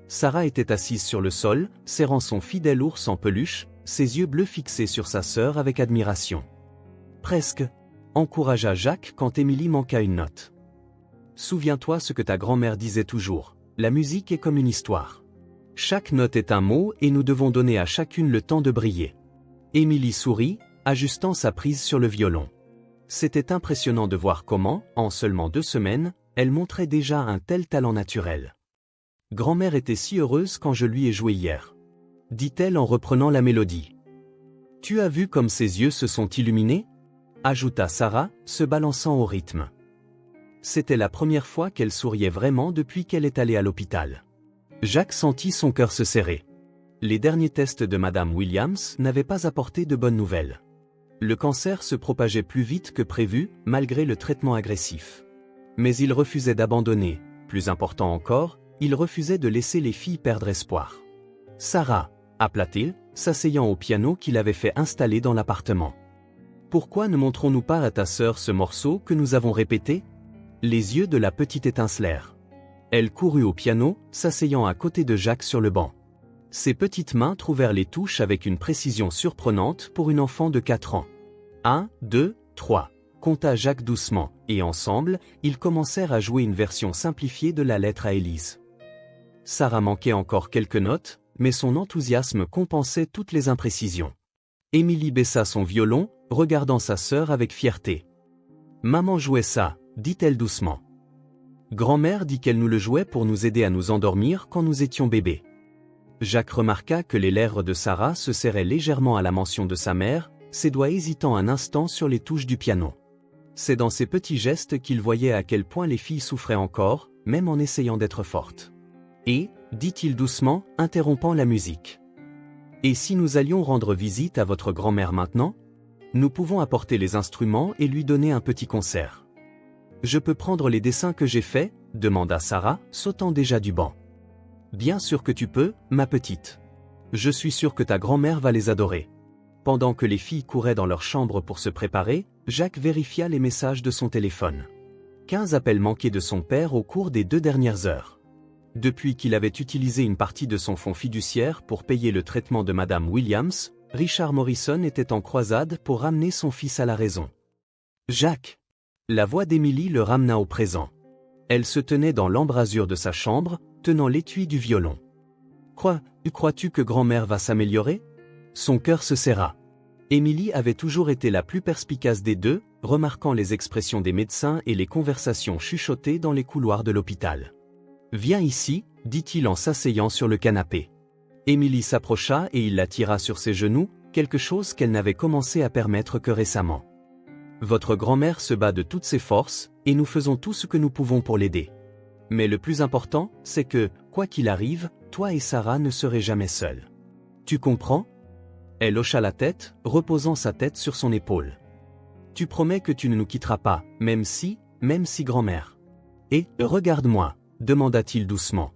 Sarah était assise sur le sol, serrant son fidèle ours en peluche, ses yeux bleus fixés sur sa sœur avec admiration. « Presque », encouragea Jacques quand Émilie manqua une note. « Souviens-toi ce que ta grand-mère disait toujours, la musique est comme une histoire. Chaque note est un mot et nous devons donner à chacune le temps de briller. » Émilie sourit, ajustant sa prise sur le violon. C'était impressionnant de voir comment, en seulement 2 semaines, elle montrait déjà un tel talent naturel. « Grand-mère était si heureuse quand je lui ai joué hier. » dit-elle en reprenant la mélodie. « Tu as vu comme ses yeux se sont illuminés ?» ajouta Sarah, se balançant au rythme. C'était la première fois qu'elle souriait vraiment depuis qu'elle est allée à l'hôpital. Jacques sentit son cœur se serrer. Les derniers tests de Madame Williams n'avaient pas apporté de bonnes nouvelles. Le cancer se propageait plus vite que prévu, malgré le traitement agressif. Mais il refusait d'abandonner, plus important encore, il refusait de laisser les filles perdre espoir. « Sarah » appela-t-il, s'asseyant au piano qu'il avait fait installer dans l'appartement. « Pourquoi ne montrons-nous pas à ta sœur ce morceau que nous avons répété ?» Les yeux de la petite étincelèrent. Elle courut au piano, s'asseyant à côté de Jacques sur le banc. Ses petites mains trouvèrent les touches avec une précision surprenante pour une enfant de 4 ans. 1, 2, 3, compta Jacques doucement, et ensemble, ils commencèrent à jouer une version simplifiée de la lettre à Élise. Sarah manquait encore quelques notes, mais son enthousiasme compensait toutes les imprécisions. Émilie baissa son violon, regardant sa sœur avec fierté. « Maman jouait ça », dit-elle doucement. « Grand-mère dit qu'elle nous le jouait pour nous aider à nous endormir quand nous étions bébés. » Jacques remarqua que les lèvres de Sarah se serraient légèrement à la mention de sa mère, ses doigts hésitant un instant sur les touches du piano. C'est dans ces petits gestes qu'il voyait à quel point les filles souffraient encore, même en essayant d'être fortes. Et, dit-il doucement, interrompant la musique. Et si nous allions rendre visite à votre grand-mère maintenant? Nous pouvons apporter les instruments et lui donner un petit concert. Je peux prendre les dessins que j'ai faits? Demanda Sarah, sautant déjà du banc. Bien sûr que tu peux, ma petite. Je suis sûr que ta grand-mère va les adorer. Pendant que les filles couraient dans leur chambre pour se préparer, Jacques vérifia les messages de son téléphone. 15 appels manqués de son père au cours des 2 dernières heures. Depuis qu'il avait utilisé une partie de son fonds fiduciaire pour payer le traitement de Madame Williams, Richard Morrison était en croisade pour ramener son fils à la raison. Jacques. La voix d'Émilie le ramena au présent. Elle se tenait dans l'embrasure de sa chambre, tenant l'étui du violon. Crois-tu que grand-mère va s'améliorer? Son cœur se serra. Émilie avait toujours été la plus perspicace des deux, remarquant les expressions des médecins et les conversations chuchotées dans les couloirs de l'hôpital. Viens ici, dit-il en s'asseyant sur le canapé. Émilie s'approcha et il la tira sur ses genoux, quelque chose qu'elle n'avait commencé à permettre que récemment. Votre grand-mère se bat de toutes ses forces, et nous faisons tout ce que nous pouvons pour l'aider. Mais le plus important, c'est que, quoi qu'il arrive, toi et Sarah ne serez jamais seuls. Tu comprends? Elle hocha la tête, reposant sa tête sur son épaule. Tu promets que tu ne nous quitteras pas, même si grand-mère. Et, regarde-moi, demanda-t-il doucement.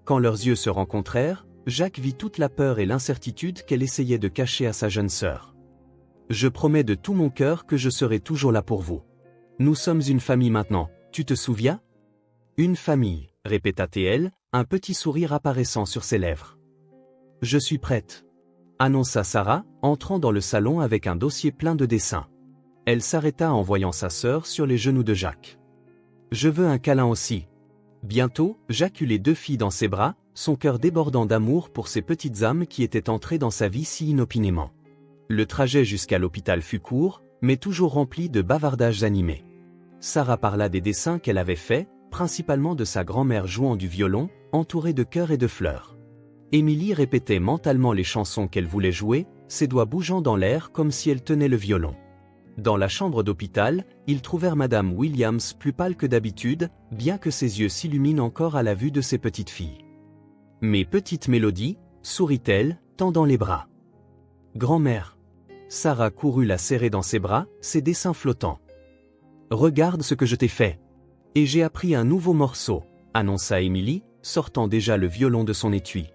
Quand leurs yeux se rencontrèrent, Jacques vit toute la peur et l'incertitude qu'elle essayait de cacher à sa jeune sœur. Je promets de tout mon cœur que je serai toujours là pour vous. Nous sommes une famille maintenant, tu te souviens? Une famille, répéta-t-elle, un petit sourire apparaissant sur ses lèvres. Je suis prête, annonça Sarah, entrant dans le salon avec un dossier plein de dessins. Elle s'arrêta en voyant sa sœur sur les genoux de Jacques. Je veux un câlin aussi. Bientôt, Jacques eut les deux filles dans ses bras, son cœur débordant d'amour pour ces petites âmes qui étaient entrées dans sa vie si inopinément. Le trajet jusqu'à l'hôpital fut court, mais toujours rempli de bavardages animés. Sarah parla des dessins qu'elle avait faits, principalement de sa grand-mère jouant du violon, entourée de cœurs et de fleurs. Émilie répétait mentalement les chansons qu'elle voulait jouer, ses doigts bougeant dans l'air comme si elle tenait le violon. Dans la chambre d'hôpital, ils trouvèrent Madame Williams plus pâle que d'habitude, bien que ses yeux s'illuminent encore à la vue de ses petites filles. « Mes petites Mélodies » sourit-elle, tendant les bras. « Grand-mère » Sarah courut la serrer dans ses bras, ses dessins flottants. « Regarde ce que je t'ai fait. Et j'ai appris un nouveau morceau » annonça Émilie, sortant déjà le violon de son étui.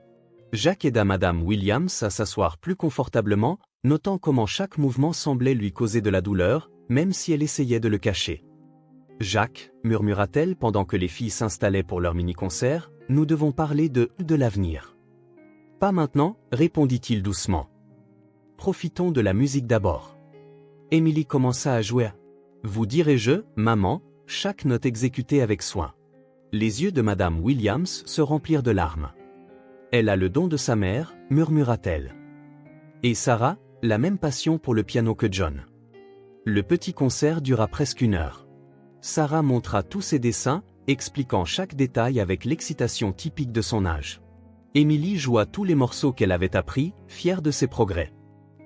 Jacques aida Madame Williams à s'asseoir plus confortablement, notant comment chaque mouvement semblait lui causer de la douleur, même si elle essayait de le cacher. « Jacques, murmura-t-elle pendant que les filles s'installaient pour leur mini-concert, nous devons parler de l'avenir. »« Pas maintenant, répondit-il doucement. Profitons de la musique d'abord. » Émilie commença à jouer. Vous direz-je, maman, chaque note exécutée avec soin. Les yeux de Madame Williams se remplirent de larmes. Elle a le don de sa mère, murmura-t-elle. Et Sarah, la même passion pour le piano que John. Le petit concert dura presque 1 heure. Sarah montra tous ses dessins, expliquant chaque détail avec l'excitation typique de son âge. Émilie joua tous les morceaux qu'elle avait appris, fière de ses progrès.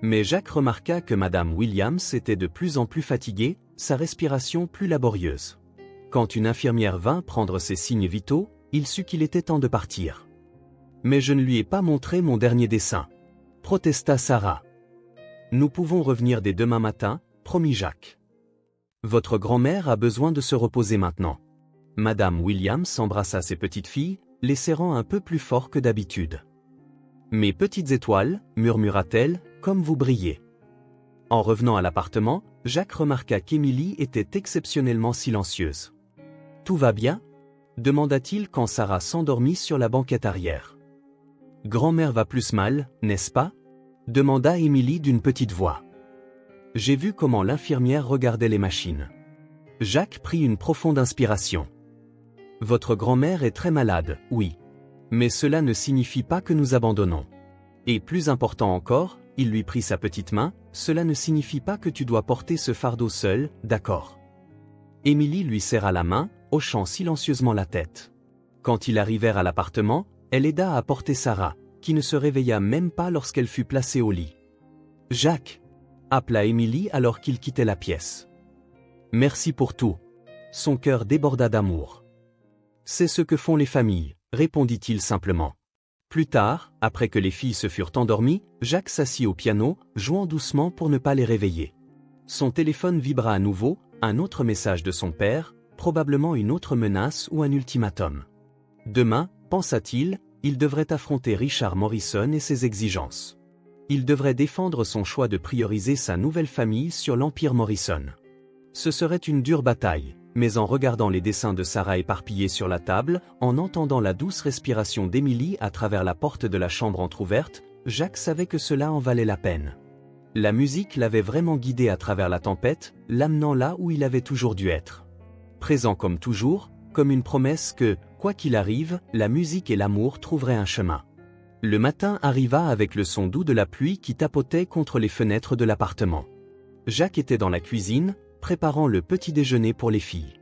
Mais Jacques remarqua que Madame Williams était de plus en plus fatiguée, sa respiration plus laborieuse. Quand une infirmière vint prendre ses signes vitaux, il sut qu'il était temps de partir. « Mais je ne lui ai pas montré mon dernier dessin, » protesta Sarah. « Nous pouvons revenir dès demain matin, promit Jacques. Votre grand-mère a besoin de se reposer maintenant. » Madame Williams embrassa ses petites filles, les serrant un peu plus fort que d'habitude. « Mes petites étoiles, murmura-t-elle, comme vous brillez. » En revenant à l'appartement, Jacques remarqua qu'Émilie était exceptionnellement silencieuse. « Tout va bien ?» demanda-t-il quand Sarah s'endormit sur la banquette arrière. « Grand-mère va plus mal, n'est-ce pas ?» demanda Émilie d'une petite voix. J'ai vu comment l'infirmière regardait les machines. Jacques prit une profonde inspiration. « Votre grand-mère est très malade, oui. Mais cela ne signifie pas que nous abandonnons. Et plus important encore, il lui prit sa petite main, cela ne signifie pas que tu dois porter ce fardeau seul, d'accord ?» Émilie lui serra la main, hochant silencieusement la tête. Quand ils arrivèrent à l'appartement, elle aida à porter Sarah, qui ne se réveilla même pas lorsqu'elle fut placée au lit. « Jacques !» appela Émilie alors qu'il quittait la pièce. « Merci pour tout. » Son cœur déborda d'amour. « C'est ce que font les familles, » répondit-il simplement. Plus tard, après que les filles se furent endormies, Jacques s'assit au piano, jouant doucement pour ne pas les réveiller. Son téléphone vibra à nouveau, un autre message de son père, probablement une autre menace ou un ultimatum. Demain, pensa-t-il, il devrait affronter Richard Morrison et ses exigences. Il devrait défendre son choix de prioriser sa nouvelle famille sur l'Empire Morrison. Ce serait une dure bataille, mais en regardant les dessins de Sarah éparpillés sur la table, en entendant la douce respiration d'Émilie à travers la porte de la chambre entr'ouverte, Jacques savait que cela en valait la peine. La musique l'avait vraiment guidé à travers la tempête, l'amenant là où il avait toujours dû être. Présent comme toujours, comme une promesse que, quoi qu'il arrive, la musique et l'amour trouveraient un chemin. Le matin arriva avec le son doux de la pluie qui tapotait contre les fenêtres de l'appartement. Jacques était dans la cuisine, préparant le petit déjeuner pour les filles.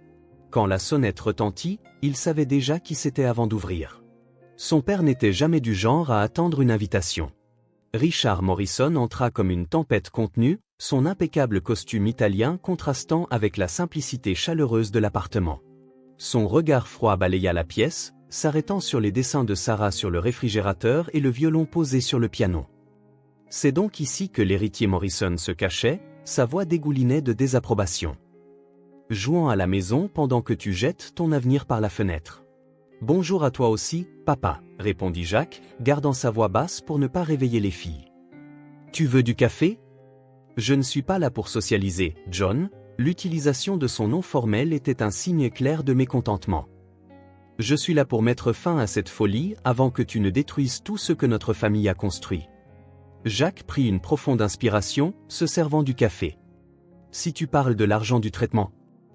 Quand la sonnette retentit, il savait déjà qui c'était avant d'ouvrir. Son père n'était jamais du genre à attendre une invitation. Richard Morrison entra comme une tempête contenue, son impeccable costume italien contrastant avec la simplicité chaleureuse de l'appartement. Son regard froid balaya la pièce, s'arrêtant sur les dessins de Sarah sur le réfrigérateur et le violon posé sur le piano. C'est donc ici que l'héritier Morrison se cachait, sa voix dégoulinait de désapprobation. Jouant à la maison pendant que tu jettes ton avenir par la fenêtre. Bonjour à toi aussi, papa, répondit Jacques, gardant sa voix basse pour ne pas réveiller les filles. Tu veux du café? Je ne suis pas là pour socialiser, John. L'utilisation de son nom formel était un signe clair de mécontentement. Je suis là pour mettre fin à cette folie avant que tu ne détruises tout ce que notre famille a construit. Jacques prit une profonde inspiration, se servant du café. Si tu parles de l'argent du traitement,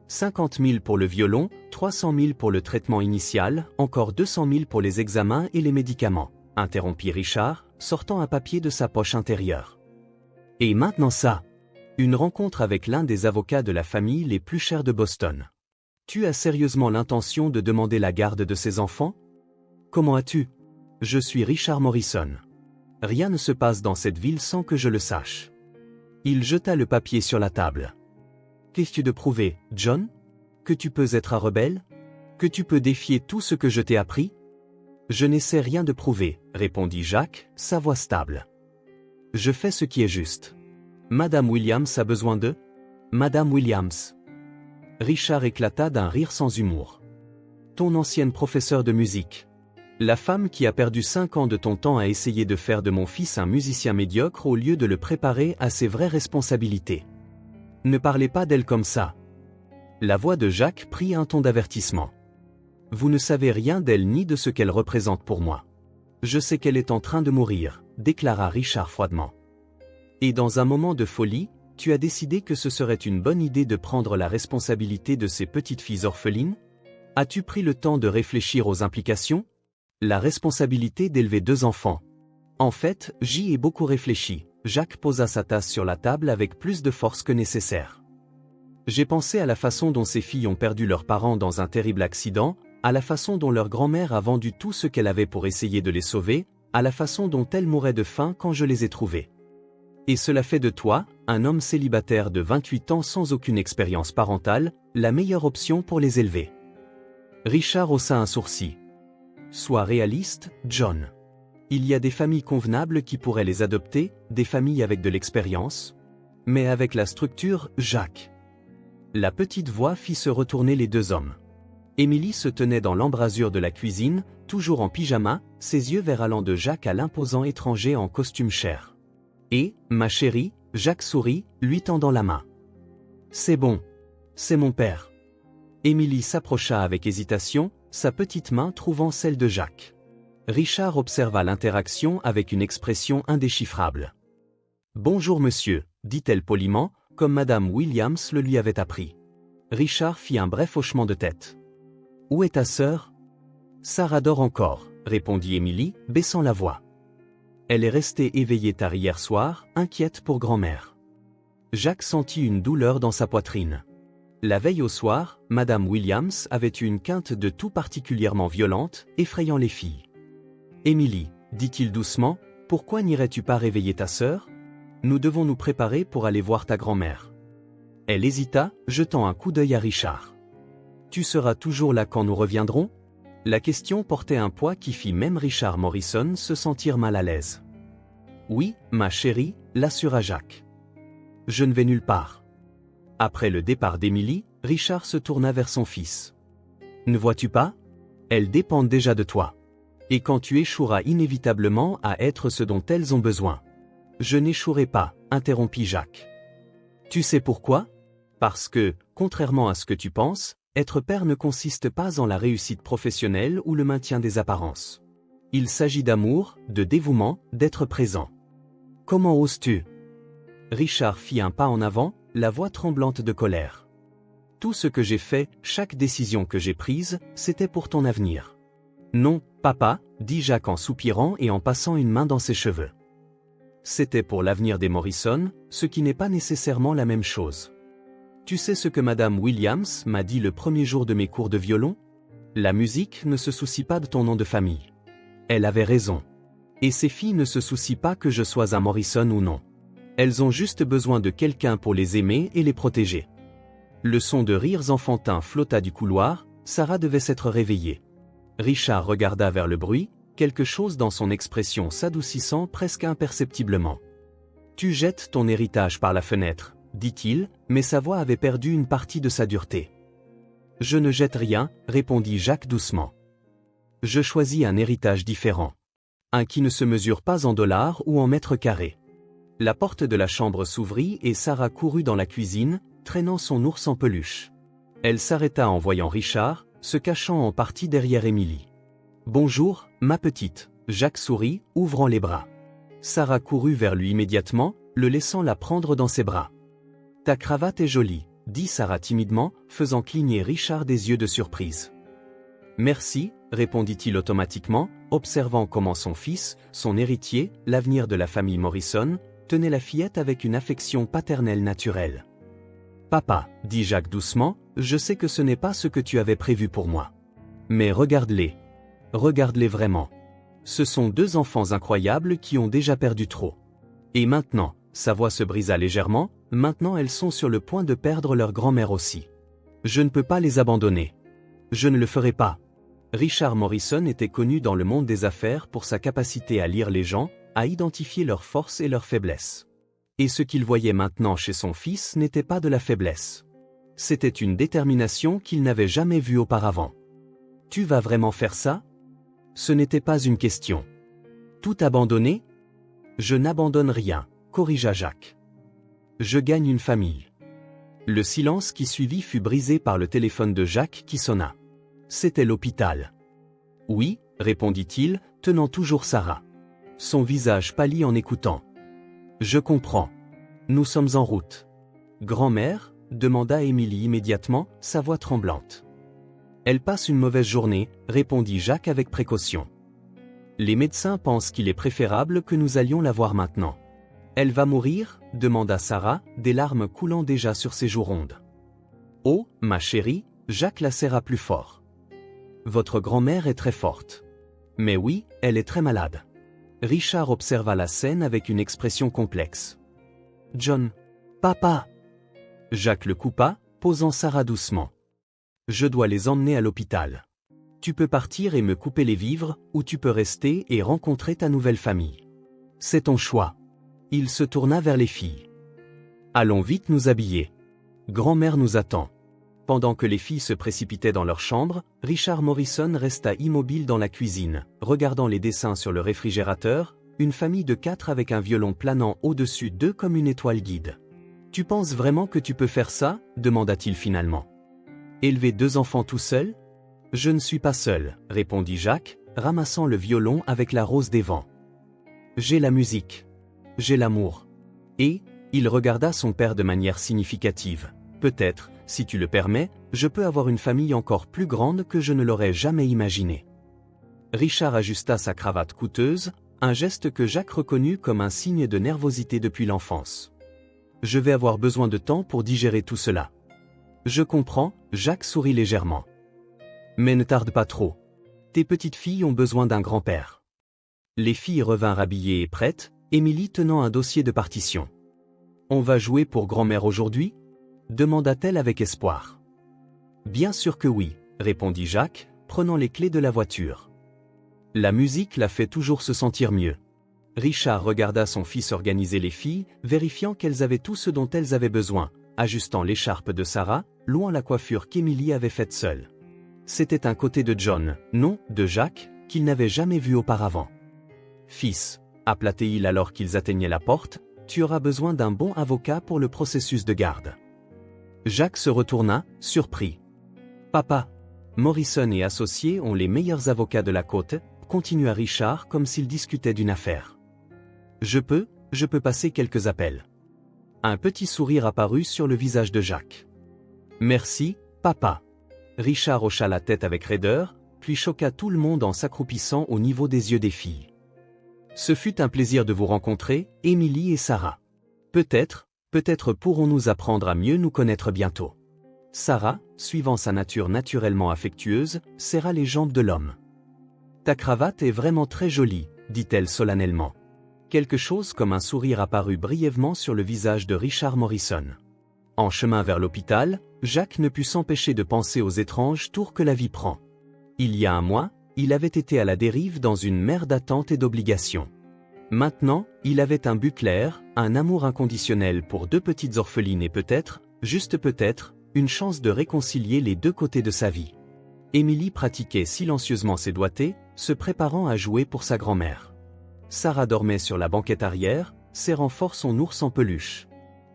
50 000 pour le violon, 300 000 pour le traitement initial, encore 200 000 pour les examens et les médicaments, interrompit Richard, sortant un papier de sa poche intérieure. Et maintenant ça? Une rencontre avec l'un des avocats de la famille les plus chers de Boston. Tu as sérieusement l'intention de demander la garde de ses enfants? Comment as-tu? Je suis Richard Morrison. Rien ne se passe dans cette ville sans que je le sache. Il jeta le papier sur la table. Qu'est-ce de prouver, John? Que tu peux être un rebelle? Que tu peux défier tout ce que je t'ai appris? Je n'essaie rien de prouver, répondit Jacques, sa voix stable. Je fais ce qui est juste. Madame Williams a besoin de... Madame Williams. Richard éclata d'un rire sans humour. Ton ancienne professeure de musique. La femme qui a perdu 5 ans de ton temps à essayer de faire de mon fils un musicien médiocre au lieu de le préparer à ses vraies responsabilités. Ne parlez pas d'elle comme ça. La voix de Jacques prit un ton d'avertissement. Vous ne savez rien d'elle ni de ce qu'elle représente pour moi. Je sais qu'elle est en train de mourir, déclara Richard froidement. Et dans un moment de folie, tu as décidé que ce serait une bonne idée de prendre la responsabilité de ces petites filles orphelines? As-tu pris le temps de réfléchir aux implications? La responsabilité d'élever 2 enfants. En fait, j'y ai beaucoup réfléchi. Jacques posa sa tasse sur la table avec plus de force que nécessaire. J'ai pensé à la façon dont ces filles ont perdu leurs parents dans un terrible accident, à la façon dont leur grand-mère a vendu tout ce qu'elle avait pour essayer de les sauver, à la façon dont elles mouraient de faim quand je les ai trouvées. Et cela fait de toi, un homme célibataire de 28 ans sans aucune expérience parentale, la meilleure option pour les élever. Richard haussa un sourcil. Sois réaliste, John. Il y a des familles convenables qui pourraient les adopter, des familles avec de l'expérience. Mais avec la structure, Jacques. La petite voix fit se retourner les 2 hommes. Émilie se tenait dans l'embrasure de la cuisine, toujours en pyjama, ses yeux verts allant de Jacques à l'imposant étranger en costume chair. Et, ma chérie, Jacques sourit, lui tendant la main. C'est bon. C'est mon père. Émilie s'approcha avec hésitation, sa petite main trouvant celle de Jacques. Richard observa l'interaction avec une expression indéchiffrable. Bonjour monsieur, dit-elle poliment, comme Madame Williams le lui avait appris. Richard fit un bref hochement de tête. Où est ta sœur? Sarah dort encore, répondit Émilie, baissant la voix. Elle est restée éveillée tard hier soir, inquiète pour grand-mère. Jacques sentit une douleur dans sa poitrine. La veille au soir, Madame Williams avait eu une quinte de toux particulièrement violente, effrayant les filles. Émilie, dit-il doucement, pourquoi n'irais-tu pas réveiller ta sœur? Nous devons nous préparer pour aller voir ta grand-mère. Elle hésita, jetant un coup d'œil à Richard. Tu seras toujours là quand nous reviendrons? La question portait un poids qui fit même Richard Morrison se sentir mal à l'aise. Oui, ma chérie, l'assura Jacques. Je ne vais nulle part. Après le départ d'Émilie, Richard se tourna vers son fils. Ne vois-tu pas? Elles dépendent déjà de toi. Et quand tu échoueras inévitablement à être ce dont elles ont besoin. Je n'échouerai pas, interrompit Jacques. Tu sais pourquoi? Parce que, contrairement à ce que tu penses, être père ne consiste pas en la réussite professionnelle ou le maintien des apparences. Il s'agit d'amour, de dévouement, d'être présent. Comment oses-tu? Richard fit un pas en avant, la voix tremblante de colère. Tout ce que j'ai fait, chaque décision que j'ai prise, c'était pour ton avenir. Non, papa, dit Jacques en soupirant et en passant une main dans ses cheveux. C'était pour l'avenir des Morrison, ce qui n'est pas nécessairement la même chose. Tu sais ce que Madame Williams m'a dit le premier jour de mes cours de violon? La musique ne se soucie pas de ton nom de famille. Elle avait raison. Et ces filles ne se soucient pas que je sois un Morrison ou non. Elles ont juste besoin de quelqu'un pour les aimer et les protéger. Le son de rires enfantins flotta du couloir, Sarah devait s'être réveillée. Richard regarda vers le bruit, quelque chose dans son expression s'adoucissant presque imperceptiblement. Tu jettes ton héritage par la fenêtre, dit-il, mais sa voix avait perdu une partie de sa dureté. Je ne jette rien, répondit Jacques doucement. Je choisis un héritage différent. Un qui ne se mesure pas en dollars ou en mètres carrés. La porte de la chambre s'ouvrit et Sarah courut dans la cuisine, traînant son ours en peluche. Elle s'arrêta en voyant Richard, se cachant en partie derrière Émilie. « Bonjour, ma petite », Jacques sourit, ouvrant les bras. Sarah courut vers lui immédiatement, le laissant la prendre dans ses bras. « Ta cravate est jolie », dit Sarah timidement, faisant cligner Richard des yeux de surprise. « Merci », répondit-il automatiquement, observant comment son fils, son héritier, l'avenir de la famille Morrison, tenait la fillette avec une affection paternelle naturelle. « Papa, dit Jacques doucement, je sais que ce n'est pas ce que tu avais prévu pour moi. Mais regarde-les. Regarde-les vraiment. Ce sont deux enfants incroyables qui ont déjà perdu trop. Et maintenant, sa voix se brisa légèrement, maintenant elles sont sur le point de perdre leur grand-mère aussi. Je ne peux pas les abandonner. Je ne le ferai pas. » Richard Morrison était connu dans le monde des affaires pour sa capacité à lire les gens, à identifier leurs forces et leurs faiblesses. Et ce qu'il voyait maintenant chez son fils n'était pas de la faiblesse. C'était une détermination qu'il n'avait jamais vue auparavant. « Tu vas vraiment faire ça ? » Ce n'était pas une question. « Tout abandonner ? » « Je n'abandonne rien, » corrigea Jacques. « Je gagne une famille. » Le silence qui suivit fut brisé par le téléphone de Jacques qui sonna. C'était l'hôpital. « Oui, » répondit-il, tenant toujours Sarah. Son visage pâlit en écoutant. « Je comprends. Nous sommes en route. »« Grand-mère » demanda Émilie immédiatement, sa voix tremblante. « Elle passe une mauvaise journée » répondit Jacques avec précaution. « Les médecins pensent qu'il est préférable que nous allions la voir maintenant. »« Elle va mourir » demanda Sarah, des larmes coulant déjà sur ses joues rondes. « Oh, ma chérie » Jacques la serra plus fort. « Votre grand-mère est très forte. »« Mais oui, elle est très malade. » Richard observa la scène avec une expression complexe. « John. Papa !» Jacques le coupa, posant Sarah doucement. « Je dois les emmener à l'hôpital. Tu peux partir et me couper les vivres, ou tu peux rester et rencontrer ta nouvelle famille. C'est ton choix. » Il se tourna vers les filles. « Allons vite nous habiller. Grand-mère nous attend. » Pendant que les filles se précipitaient dans leur chambre, Richard Morrison resta immobile dans la cuisine, regardant les dessins sur le réfrigérateur, une famille de 4 avec un violon planant au-dessus d'eux comme une étoile guide. « Tu penses vraiment que tu peux faire ça ?» demanda-t-il finalement. « Élever 2 enfants tout seul ? » « Je ne suis pas seul, » répondit Jacques, ramassant le violon avec la rose des vents. « J'ai la musique. J'ai l'amour. » Et, il regarda son père de manière significative. « Peut-être, si tu le permets, je peux avoir une famille encore plus grande que je ne l'aurais jamais imaginé. » Richard ajusta sa cravate coûteuse, un geste que Jacques reconnut comme un signe de nervosité depuis l'enfance. « Je vais avoir besoin de temps pour digérer tout cela. »« Je comprends », Jacques sourit légèrement. « Mais ne tarde pas trop. Tes petites filles ont besoin d'un grand-père. » Les filles revinrent habillées et prêtes, Émilie tenant un dossier de partition. « On va jouer pour grand-mère aujourd'hui ?» demanda-t-elle avec espoir. « Bien sûr que oui, » répondit Jacques, prenant les clés de la voiture. La musique la fait toujours se sentir mieux. Richard regarda son fils organiser les filles, vérifiant qu'elles avaient tout ce dont elles avaient besoin, ajustant l'écharpe de Sarah, louant la coiffure qu'Émilie avait faite seule. C'était un côté de John, non, de Jacques, qu'il n'avait jamais vu auparavant. « Fils, » appela-t-il alors qu'ils atteignaient la porte, « tu auras besoin d'un bon avocat pour le processus de garde. » Jacques se retourna, surpris. « Papa, Morrison et associés ont les meilleurs avocats de la côte » continua Richard comme s'il discutait d'une affaire. « Je peux passer quelques appels. » Un petit sourire apparut sur le visage de Jacques. « Merci, papa. » Richard hocha la tête avec raideur, puis choqua tout le monde en s'accroupissant au niveau des yeux des filles. « Ce fut un plaisir de vous rencontrer, Émilie et Sarah. Peut-être pourrons-nous apprendre à mieux nous connaître bientôt. » Sarah, suivant sa nature naturellement affectueuse, serra les jambes de l'homme. « Ta cravate est vraiment très jolie, » dit-elle solennellement. Quelque chose comme un sourire apparut brièvement sur le visage de Richard Morrison. En chemin vers l'hôpital, Jacques ne put s'empêcher de penser aux étranges tours que la vie prend. Il y a un mois, il avait été à la dérive dans une mer d'attente et d'obligations. Maintenant, il avait un but clair, un amour inconditionnel pour 2 petites orphelines et peut-être, juste peut-être, une chance de réconcilier les 2 côtés de sa vie. Émilie pratiquait silencieusement ses doigtés, se préparant à jouer pour sa grand-mère. Sarah dormait sur la banquette arrière, serrant fort son ours en peluche.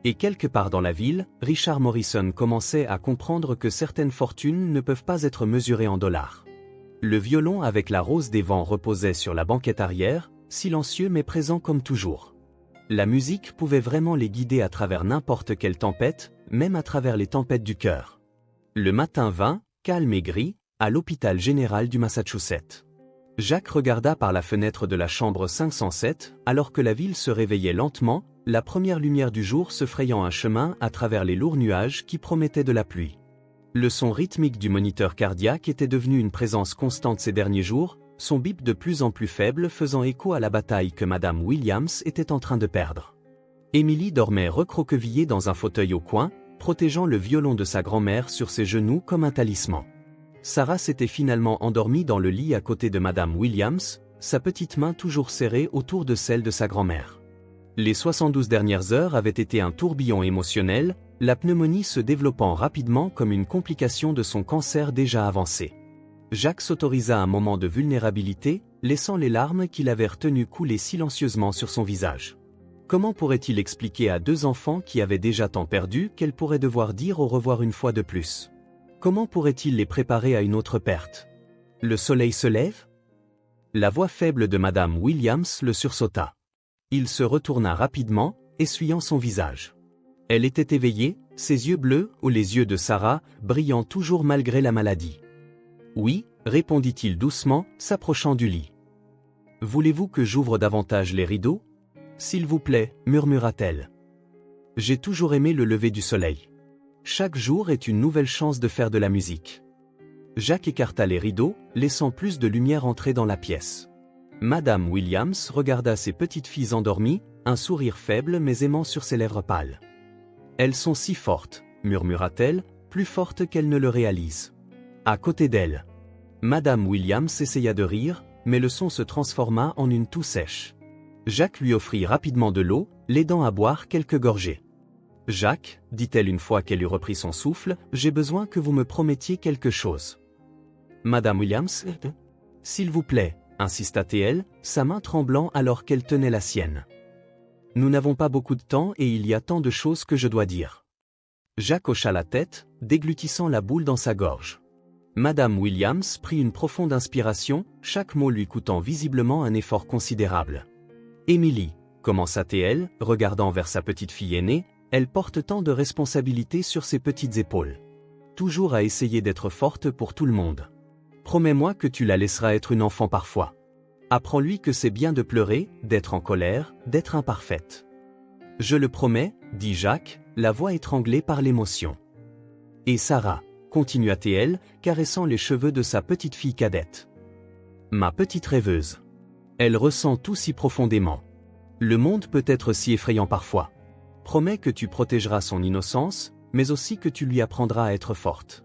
Et quelque part dans la ville, Richard Morrison commençait à comprendre que certaines fortunes ne peuvent pas être mesurées en dollars. Le violon avec la rose des vents reposait sur la banquette arrière, silencieux mais présent comme toujours. La musique pouvait vraiment les guider à travers n'importe quelle tempête, même à travers les tempêtes du cœur. Le matin vint, calme et gris, à l'hôpital général du Massachusetts. Jacques regarda par la fenêtre de la chambre 507, alors que la ville se réveillait lentement, la première lumière du jour se frayant un chemin à travers les lourds nuages qui promettaient de la pluie. Le son rythmique du moniteur cardiaque était devenu une présence constante ces derniers jours, son bip de plus en plus faible faisant écho à la bataille que Madame Williams était en train de perdre. Émilie dormait recroquevillée dans un fauteuil au coin, protégeant le violon de sa grand-mère sur ses genoux comme un talisman. Sarah s'était finalement endormie dans le lit à côté de Madame Williams, sa petite main toujours serrée autour de celle de sa grand-mère. Les 72 dernières heures avaient été un tourbillon émotionnel, la pneumonie se développant rapidement comme une complication de son cancer déjà avancé. Jacques s'autorisa un moment de vulnérabilité, laissant les larmes qu'il avait retenues couler silencieusement sur son visage. Comment pourrait-il expliquer à deux enfants qui avaient déjà tant perdu qu'elles pourraient devoir dire au revoir une fois de plus? Comment pourrait-il les préparer à une autre perte? Le soleil se lève? La voix faible de Madame Williams le sursauta. Il se retourna rapidement, essuyant son visage. Elle était éveillée, ses yeux bleus, ou les yeux de Sarah, brillant toujours malgré la maladie. « Oui », répondit-il doucement, s'approchant du lit. « Voulez-vous que j'ouvre davantage les rideaux ? » « S'il vous plaît », murmura-t-elle. « J'ai toujours aimé le lever du soleil. Chaque jour est une nouvelle chance de faire de la musique. » Jacques écarta les rideaux, laissant plus de lumière entrer dans la pièce. Madame Williams regarda ses petites filles endormies, un sourire faible mais aimant sur ses lèvres pâles. « Elles sont si fortes », murmura-t-elle, plus fortes qu'elle ne le réalise. À côté d'elle. Madame Williams essaya de rire, mais le son se transforma en une toux sèche. Jacques lui offrit rapidement de l'eau, l'aidant à boire quelques gorgées. « Jacques, dit-elle une fois qu'elle eut repris son souffle, j'ai besoin que vous me promettiez quelque chose. » Madame Williams, « S'il vous plaît, insista-t-elle, sa main tremblant alors qu'elle tenait la sienne. « Nous n'avons pas beaucoup de temps et il y a tant de choses que je dois dire. » Jacques hocha la tête, déglutissant la boule dans sa gorge. Madame Williams prit une profonde inspiration, chaque mot lui coûtant visiblement un effort considérable. « Émilie, » commença-t-elle, regardant vers sa petite fille aînée, elle porte tant de responsabilités sur ses petites épaules. Toujours à essayer d'être forte pour tout le monde. Promets-moi que tu la laisseras être une enfant parfois. Apprends-lui que c'est bien de pleurer, d'être en colère, d'être imparfaite. Je le promets, dit Jacques, la voix étranglée par l'émotion. Et Sarah, continua-t-elle, caressant les cheveux de sa petite fille cadette. Ma petite rêveuse. Elle ressent tout si profondément. Le monde peut être si effrayant parfois. Promets que tu protégeras son innocence, mais aussi que tu lui apprendras à être forte.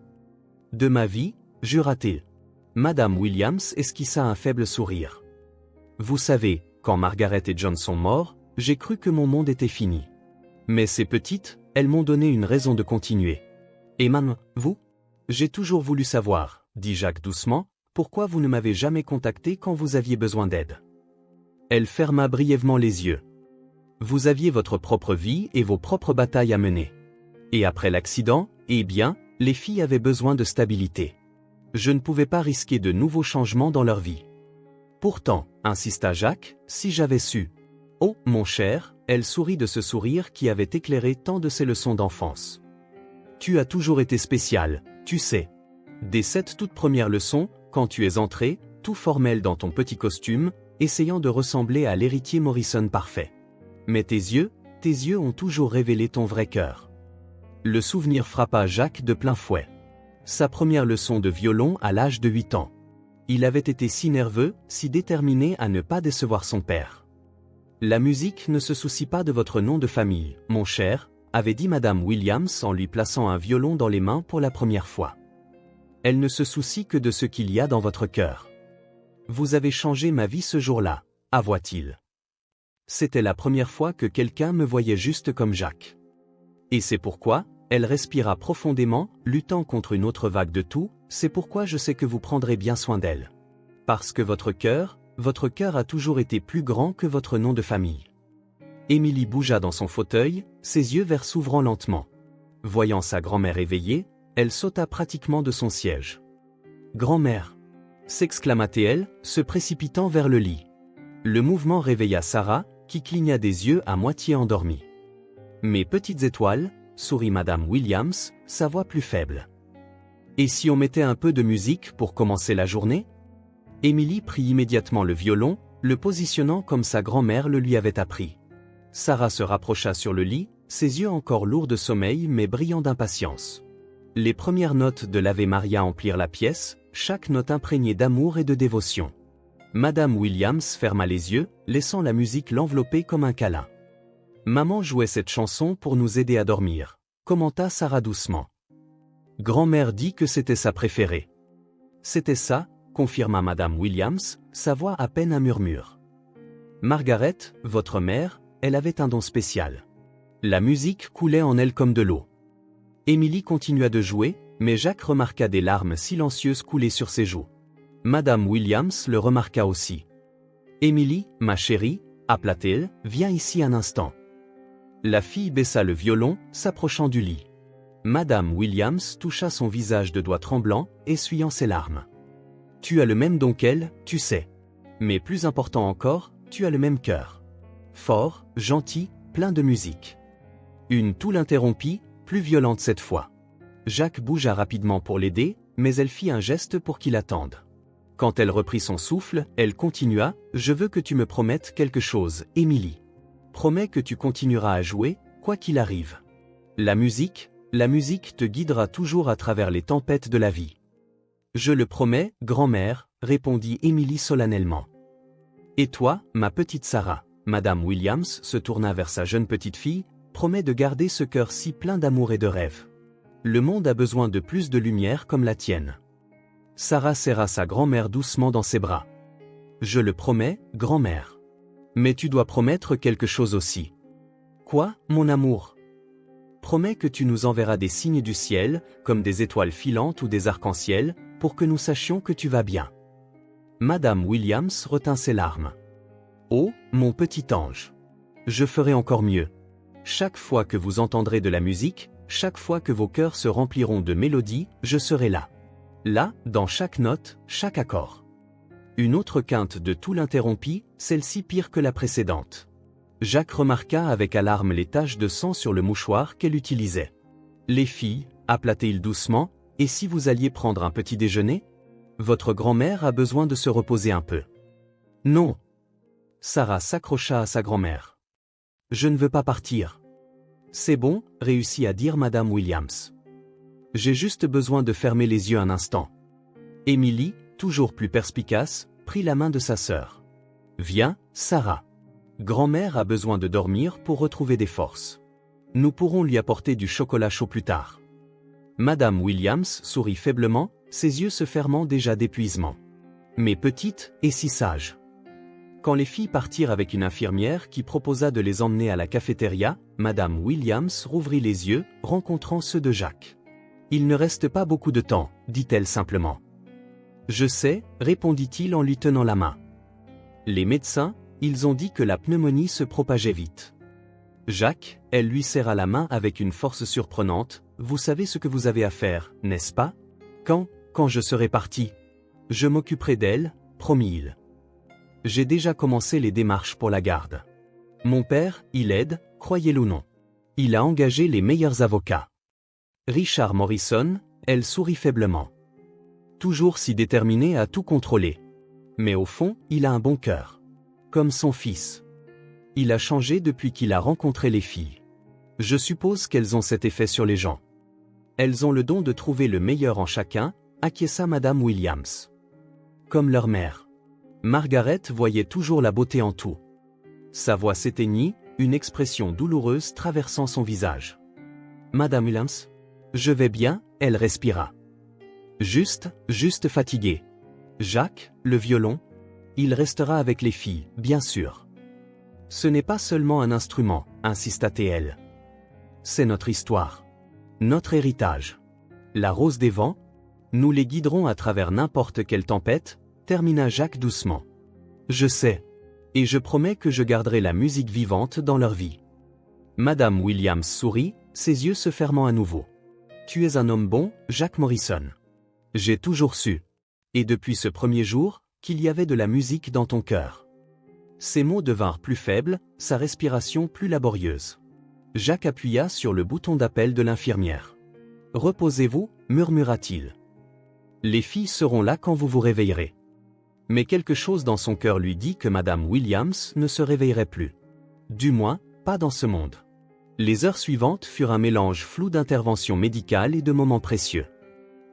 De ma vie, jura-t-il. Madame Williams esquissa un faible sourire. Vous savez, quand Margaret et John sont morts, j'ai cru que mon monde était fini. Mais ces petites, elles m'ont donné une raison de continuer. Et maman, vous? J'ai toujours voulu savoir, dit Jacques doucement, pourquoi vous ne m'avez jamais contacté quand vous aviez besoin d'aide. Elle ferma brièvement les yeux. Vous aviez votre propre vie et vos propres batailles à mener. Et après l'accident, eh bien, les filles avaient besoin de stabilité. Je ne pouvais pas risquer de nouveaux changements dans leur vie. Pourtant, insista Jacques, si j'avais su. Oh, mon cher, elle sourit de ce sourire qui avait éclairé tant de ses leçons d'enfance. Tu as toujours été spécial, tu sais. Dès cette toute première leçon, quand tu es entré, tout formel dans ton petit costume, essayant de ressembler à l'héritier Morrison parfait. Mais tes yeux ont toujours révélé ton vrai cœur. Le souvenir frappa Jacques de plein fouet. Sa première leçon de violon à l'âge de 8 ans. Il avait été si nerveux, si déterminé à ne pas décevoir son père. La musique ne se soucie pas de votre nom de famille, mon cher, avait dit Madame Williams en lui plaçant un violon dans les mains pour la première fois. Elle ne se soucie que de ce qu'il y a dans votre cœur. Vous avez changé ma vie ce jour-là, avoua-t-il. C'était la première fois que quelqu'un me voyait juste comme Jacques. Et c'est pourquoi, Elle respira profondément, luttant contre une autre vague de toux. C'est pourquoi je sais que vous prendrez bien soin d'elle. Parce que votre cœur a toujours été plus grand que votre nom de famille. Émilie bougea dans son fauteuil, ses yeux verts s'ouvrant lentement. Voyant sa grand-mère éveillée, elle sauta pratiquement de son siège. « Grand-mère !» s'exclama-t-elle, se précipitant vers le lit. Le mouvement réveilla Sarah, qui cligna des yeux à moitié endormie. « Mes petites étoiles !» sourit Madame Williams, sa voix plus faible. « Et si on mettait un peu de musique pour commencer la journée ?» Émilie prit immédiatement le violon, le positionnant comme sa grand-mère le lui avait appris. Sarah se rapprocha sur le lit, ses yeux encore lourds de sommeil mais brillants d'impatience. Les premières notes de l'Ave Maria emplirent la pièce, chaque note imprégnée d'amour et de dévotion. Madame Williams ferma les yeux, laissant la musique l'envelopper comme un câlin. « Maman jouait cette chanson pour nous aider à dormir », commenta Sarah doucement. Grand-mère dit que c'était sa préférée. C'était ça, confirma Madame Williams, sa voix à peine un murmure. Margaret, votre mère, elle avait un don spécial. La musique coulait en elle comme de l'eau. Émilie continua de jouer, mais Jacques remarqua des larmes silencieuses couler sur ses joues. Madame Williams le remarqua aussi. « Émilie, ma chérie, appela-t-elle, viens ici un instant. » La fille baissa le violon, s'approchant du lit. Madame Williams toucha son visage de doigts tremblants, essuyant ses larmes. « Tu as le même don qu'elle, tu sais. Mais plus important encore, tu as le même cœur. Fort, gentil, plein de musique. » Une toux l'interrompit, plus violente cette fois. Jacques bougea rapidement pour l'aider, mais elle fit un geste pour qu'il attende. Quand elle reprit son souffle, elle continua, « Je veux que tu me promettes quelque chose, Émilie. Promets que tu continueras à jouer, quoi qu'il arrive. La musique te guidera toujours à travers les tempêtes de la vie. » « Je le promets, grand-mère, » répondit Émilie solennellement. « Et toi, ma petite Sarah ?» Madame Williams se tourna vers sa jeune petite fille, « Promets de garder ce cœur si plein d'amour et de rêves. Le monde a besoin de plus de lumière comme la tienne. » Sarah serra sa grand-mère doucement dans ses bras. « Je le promets, grand-mère. Mais tu dois promettre quelque chose aussi. »« Quoi, mon amour ? » ?»« Promets que tu nous enverras des signes du ciel, comme des étoiles filantes ou des arcs-en-ciel, pour que nous sachions que tu vas bien. » Madame Williams retint ses larmes. « Oh, mon petit ange. Je ferai encore mieux. Chaque fois que vous entendrez de la musique, chaque fois que vos cœurs se rempliront de mélodies, je serai là. Là, dans chaque note, chaque accord. » Une autre quinte de toux l'interrompit, celle-ci pire que la précédente. Jacques remarqua avec alarme les taches de sang sur le mouchoir qu'elle utilisait. « Les filles, » appela-t-il doucement, « et si vous alliez prendre un petit déjeuner ? Votre grand-mère a besoin de se reposer un peu. » « Non. » Sarah s'accrocha à sa grand-mère. « Je ne veux pas partir. »« C'est bon, » réussit à dire Madame Williams. « J'ai juste besoin de fermer les yeux un instant. » Émilie, toujours plus perspicace, prit la main de sa sœur. « Viens, Sarah. Grand-mère a besoin de dormir pour retrouver des forces. Nous pourrons lui apporter du chocolat chaud plus tard. » Madame Williams sourit faiblement, ses yeux se fermant déjà d'épuisement. « Mais petite, et si sage. » Quand les filles partirent avec une infirmière qui proposa de les emmener à la cafétéria, Madame Williams rouvrit les yeux, rencontrant ceux de Jacques. « Il ne reste pas beaucoup de temps, » dit-elle simplement. « Je sais, » répondit-il en lui tenant la main. « Les médecins, ils ont dit que la pneumonie se propageait vite. » Jacques, elle lui serra la main avec une force surprenante. « Vous savez ce que vous avez à faire, n'est-ce pas ? Quand je serai parti. Je m'occuperai d'elle, promis-il. J'ai déjà commencé les démarches pour la garde. Mon père, il aide, croyez-le ou non. Il a engagé les meilleurs avocats. » Richard Morrison, elle sourit faiblement. Toujours si déterminé à tout contrôler. Mais au fond, il a un bon cœur. Comme son fils. Il a changé depuis qu'il a rencontré les filles. Je suppose qu'elles ont cet effet sur les gens. Elles ont le don de trouver le meilleur en chacun, acquiesça Madame Williams. Comme leur mère. Margaret voyait toujours la beauté en tout. Sa voix s'éteignit, une expression douloureuse traversant son visage. Madame Williams ? Je vais bien, elle respira. Juste fatiguée. Jacques, le violon ? Il restera avec les filles, bien sûr. Ce n'est pas seulement un instrument, insista-t-elle. C'est notre histoire. notre héritage. La rose des vents, nous les guiderons à travers n'importe quelle tempête, termina Jacques doucement. Je sais. Et je promets que je garderai la musique vivante dans leur vie. Madame Williams sourit, ses yeux se fermant à nouveau. Tu es un homme bon, Jacques Morrison. J'ai toujours su. Et depuis ce premier jour, qu'il y avait de la musique dans ton cœur. Ses mots devinrent plus faibles, sa respiration plus laborieuse. Jacques appuya sur le bouton d'appel de l'infirmière. Reposez-vous, murmura-t-il. Les filles seront là quand vous vous réveillerez. Mais quelque chose dans son cœur lui dit que Madame Williams ne se réveillerait plus. Du moins, pas dans ce monde. Les heures suivantes furent un mélange flou d'interventions médicales et de moments précieux.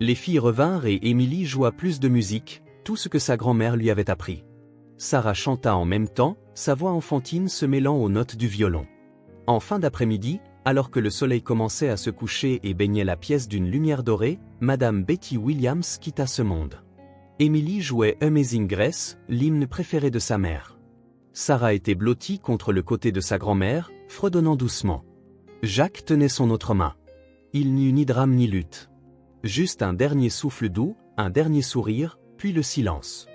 Les filles revinrent et Émilie joua plus de musique, tout ce que sa grand-mère lui avait appris. Sarah chanta en même temps, sa voix enfantine se mêlant aux notes du violon. En fin d'après-midi, alors que le soleil commençait à se coucher et baignait la pièce d'une lumière dorée, Madame Betty Williams quitta ce monde. Émilie jouait Amazing Grace, l'hymne préféré de sa mère. Sarah était blottie contre le côté de sa grand-mère, fredonnant doucement. Jacques tenait son autre main. Il n'y eut ni drame ni lutte. Juste un dernier souffle doux, un dernier sourire, puis le silence.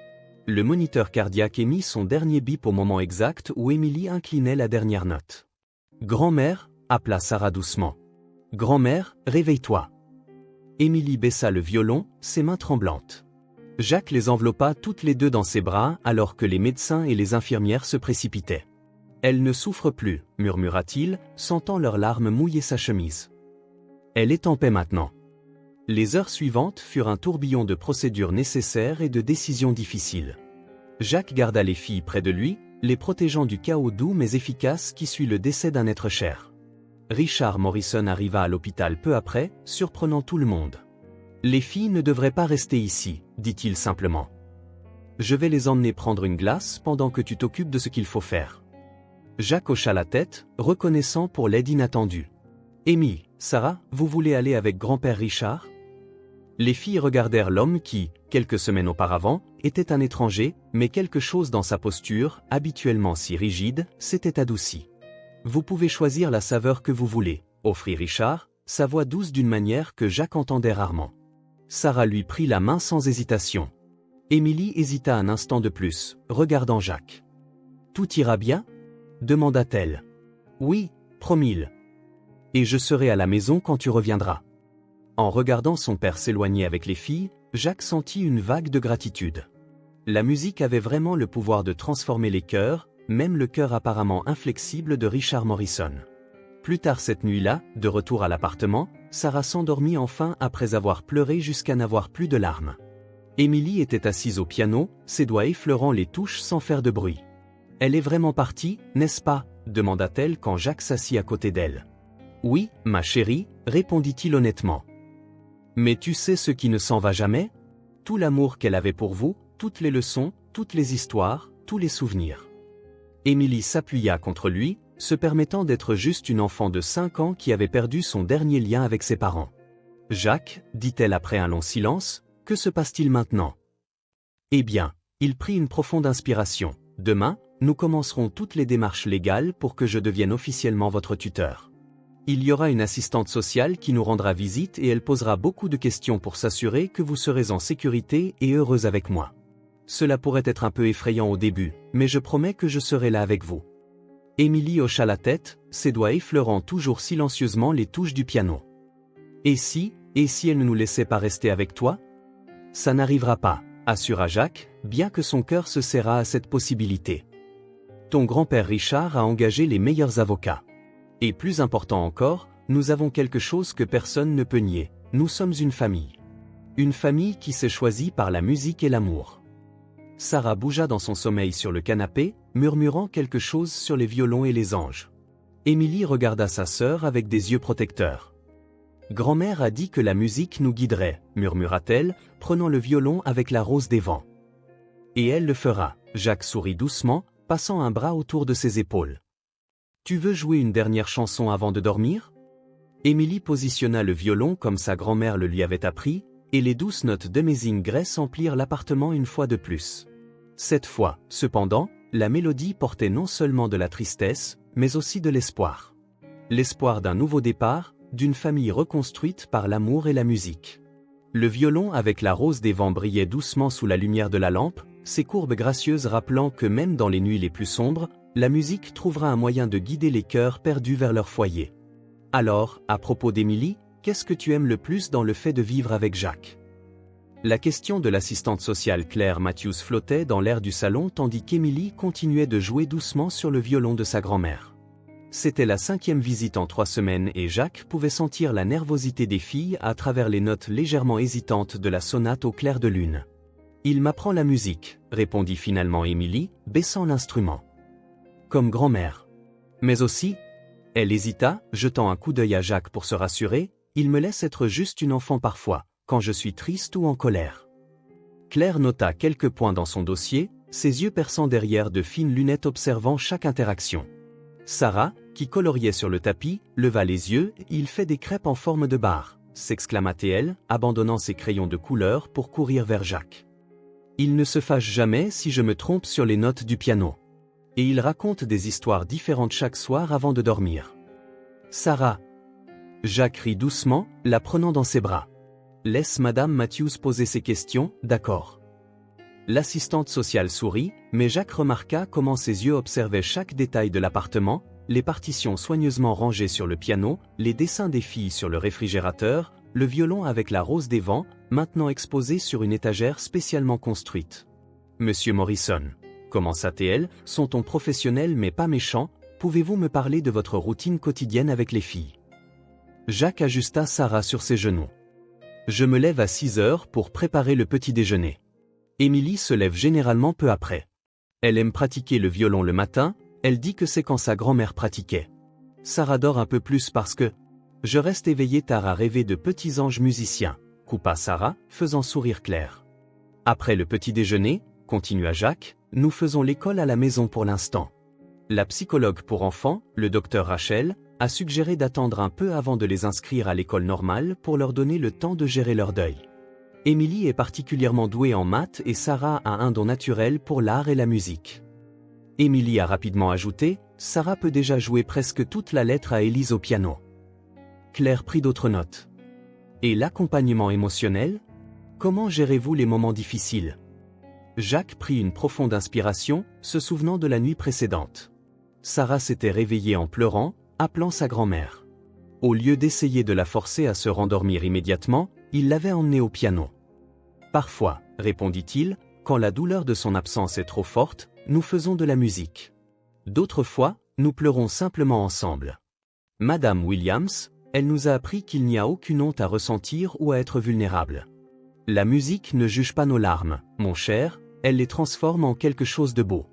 Le moniteur cardiaque émit son dernier bip au moment exact où Émilie inclinait la dernière note. « Grand-mère » appela Sarah doucement. « Grand-mère, réveille-toi. » Émilie baissa le violon, ses mains tremblantes. Jacques les enveloppa toutes les deux dans ses bras alors que les médecins et les infirmières se précipitaient. « Elle ne souffre plus, murmura-t-il, sentant leurs larmes mouiller sa chemise. Elle est en paix maintenant. Les heures suivantes furent un tourbillon de procédures nécessaires et de décisions difficiles. Jacques garda les filles près de lui, les protégeant du chaos doux mais efficace qui suit le décès d'un être cher. Richard Morrison arriva à l'hôpital peu après, surprenant tout le monde. « Les filles ne devraient pas rester ici, dit-il simplement. Je vais les emmener prendre une glace pendant que tu t'occupes de ce qu'il faut faire. » Jacques hocha la tête, reconnaissant pour l'aide inattendue. « Amy, Sarah, vous voulez aller avec grand-père Richard ?» Les filles regardèrent l'homme qui, quelques semaines auparavant, était un étranger, mais quelque chose dans sa posture, habituellement si rigide, s'était adouci. « Vous pouvez choisir la saveur que vous voulez, » offrit Richard, sa voix douce d'une manière que Jacques entendait rarement. Sarah lui prit la main sans hésitation. Émilie hésita un instant de plus, regardant Jacques. « Tout ira bien ?» demanda-t-elle. « Oui, promit-il. Et je serai à la maison quand tu reviendras. » En regardant son père s'éloigner avec les filles, Jacques sentit une vague de gratitude. La musique avait vraiment le pouvoir de transformer les cœurs, même le cœur apparemment inflexible de Richard Morrison. Plus tard cette nuit-là, de retour à l'appartement, Sarah s'endormit enfin après avoir pleuré jusqu'à n'avoir plus de larmes. Émilie était assise au piano, ses doigts effleurant les touches sans faire de bruit. « Elle est vraiment partie, n'est-ce pas ?» demanda-t-elle quand Jacques s'assit à côté d'elle. « Oui, ma chérie, répondit-il honnêtement. Mais tu sais ce qui ne s'en va jamais? Tout l'amour qu'elle avait pour vous, toutes les leçons, toutes les histoires, tous les souvenirs. » Émilie s'appuya contre lui, se permettant d'être juste une enfant de 5 ans qui avait perdu son dernier lien avec ses parents. « Jacques, dit-elle après un long silence, que se passe-t-il maintenant? » Eh bien, il prit une profonde inspiration. « Demain, nous commencerons toutes les démarches légales pour que je devienne officiellement votre tuteur. Il y aura une assistante sociale qui nous rendra visite et elle posera beaucoup de questions pour s'assurer que vous serez en sécurité et heureuse avec moi. Cela pourrait être un peu effrayant au début, mais je promets que je serai là avec vous. » Émilie hocha la tête, ses doigts effleurant toujours silencieusement les touches du piano. « Et si elle ne nous laissait pas rester avec toi? » « Ça n'arrivera pas, » assura Jacques, bien que son cœur se serrât à cette possibilité. « Ton grand-père Richard a engagé les meilleurs avocats. Et plus important encore, nous avons quelque chose que personne ne peut nier, nous sommes une famille. Une famille qui s'est choisie par la musique et l'amour. » Sarah bougea dans son sommeil sur le canapé, murmurant quelque chose sur les violons et les anges. Émilie regarda sa sœur avec des yeux protecteurs. « Grand-mère a dit que la musique nous guiderait, » murmura-t-elle, prenant le violon avec la rose des vents. « Et elle le fera. » Jacques sourit doucement, passant un bras autour de ses épaules. « Tu veux jouer une dernière chanson avant de dormir ?» Émilie positionna le violon comme sa grand-mère le lui avait appris, et les douces notes d'Amazing Grace emplirent l'appartement une fois de plus. Cette fois, cependant, la mélodie portait non seulement de la tristesse, mais aussi de l'espoir. L'espoir d'un nouveau départ, d'une famille reconstruite par l'amour et la musique. Le violon avec la rose des vents brillait doucement sous la lumière de la lampe, ses courbes gracieuses rappelant que même dans les nuits les plus sombres, la musique trouvera un moyen de guider les cœurs perdus vers leur foyer. Alors, à propos d'Émilie, qu'est-ce que tu aimes le plus dans le fait de vivre avec Jacques? La question de l'assistante sociale Claire Matthews flottait dans l'air du salon tandis qu'Émilie continuait de jouer doucement sur le violon de sa grand-mère. C'était la 5e visite en 3 semaines et Jacques pouvait sentir la nervosité des filles à travers les notes légèrement hésitantes de la sonate au clair de lune. « Il m'apprend la musique », répondit finalement Émilie, baissant l'instrument. « Comme grand-mère. Mais aussi… » Elle hésita, jetant un coup d'œil à Jacques pour se rassurer, « Il me laisse être juste une enfant parfois, quand je suis triste ou en colère. » Claire nota quelques points dans son dossier, ses yeux perçant derrière de fines lunettes observant chaque interaction. Sarah, qui coloriait sur le tapis, leva les yeux, « Il fait des crêpes en forme de barre », s'exclama-t-elle, abandonnant ses crayons de couleur pour courir vers Jacques. « Il ne se fâche jamais si je me trompe sur les notes du piano. Et il raconte des histoires différentes chaque soir avant de dormir. » Sarah. Jacques rit doucement, la prenant dans ses bras. « Laisse Madame Matthews poser ses questions, d'accord. » L'assistante sociale sourit, mais Jacques remarqua comment ses yeux observaient chaque détail de l'appartement, les partitions soigneusement rangées sur le piano, les dessins des filles sur le réfrigérateur, le violon avec la rose des vents, maintenant exposé sur une étagère spécialement construite. « Monsieur Morrison, commença-t-elle, son ton professionnel mais pas méchant, pouvez-vous me parler de votre routine quotidienne avec les filles ?» Jacques ajusta Sarah sur ses genoux. « Je me lève à 6 heures pour préparer le petit déjeuner. Émilie se lève généralement peu après. Elle aime pratiquer le violon le matin, elle dit que c'est quand sa grand-mère pratiquait. Sarah dort un peu plus parce que… Je reste éveillée tard à rêver de petits anges musiciens, coupa Sarah, faisant sourire Claire. Après le petit déjeuner, continua Jacques, nous faisons l'école à la maison pour l'instant. La psychologue pour enfants, le docteur Rachel, a suggéré d'attendre un peu avant de les inscrire à l'école normale pour leur donner le temps de gérer leur deuil. Émilie est particulièrement douée en maths et Sarah a un don naturel pour l'art et la musique. Émilie a rapidement ajouté, Sarah peut déjà jouer presque toute la lettre à Élise au piano. Claire prit d'autres notes. Et l'accompagnement émotionnel? Comment gérez-vous les moments difficiles? Jacques prit une profonde inspiration, se souvenant de la nuit précédente. Sarah s'était réveillée en pleurant, appelant sa grand-mère. Au lieu d'essayer de la forcer à se rendormir immédiatement, il l'avait emmenée au piano. Parfois, répondit-il, quand la douleur de son absence est trop forte, nous faisons de la musique. D'autres fois, nous pleurons simplement ensemble. Madame Williams, elle nous a appris qu'il n'y a aucune honte à ressentir ou à être vulnérable. La musique ne juge pas nos larmes, mon cher, elle les transforme en quelque chose de beau.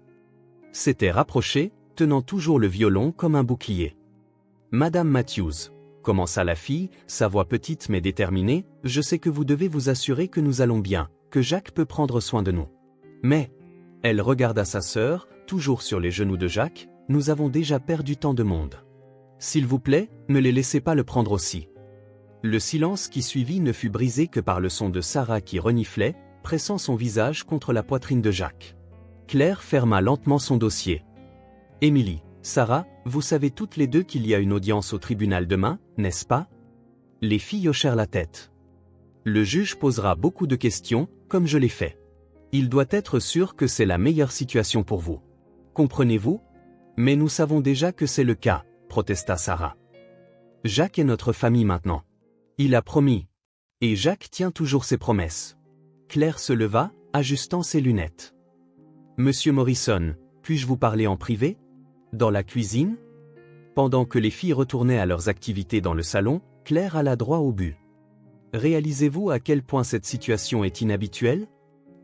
S'était rapproché, tenant toujours le violon comme un bouclier. Madame Matthews, commença la fille, sa voix petite mais déterminée, je sais que vous devez vous assurer que nous allons bien, que Jacques peut prendre soin de nous. Mais, elle regarda sa sœur, toujours sur les genoux de Jacques, nous avons déjà perdu tant de monde. S'il vous plaît, ne les laissez pas le prendre aussi. Le silence qui suivit ne fut brisé que par le son de Sarah qui reniflait, pressant son visage contre la poitrine de Jacques. Claire ferma lentement son dossier. Émilie, Sarah, vous savez toutes les deux qu'il y a une audience au tribunal demain, n'est-ce pas? Les filles hochèrent la tête. Le juge posera beaucoup de questions, comme je l'ai fait. Il doit être sûr que c'est la meilleure situation pour vous. Comprenez-vous? Mais nous savons déjà que c'est le cas, protesta Sarah. Jacques est notre famille maintenant. Il a promis. Et Jacques tient toujours ses promesses. Claire se leva, ajustant ses lunettes. Monsieur Morrison, puis-je vous parler en privé? Dans la cuisine? Pendant que les filles retournaient à leurs activités dans le salon, Claire alla droit au but. Réalisez-vous à quel point cette situation est inhabituelle?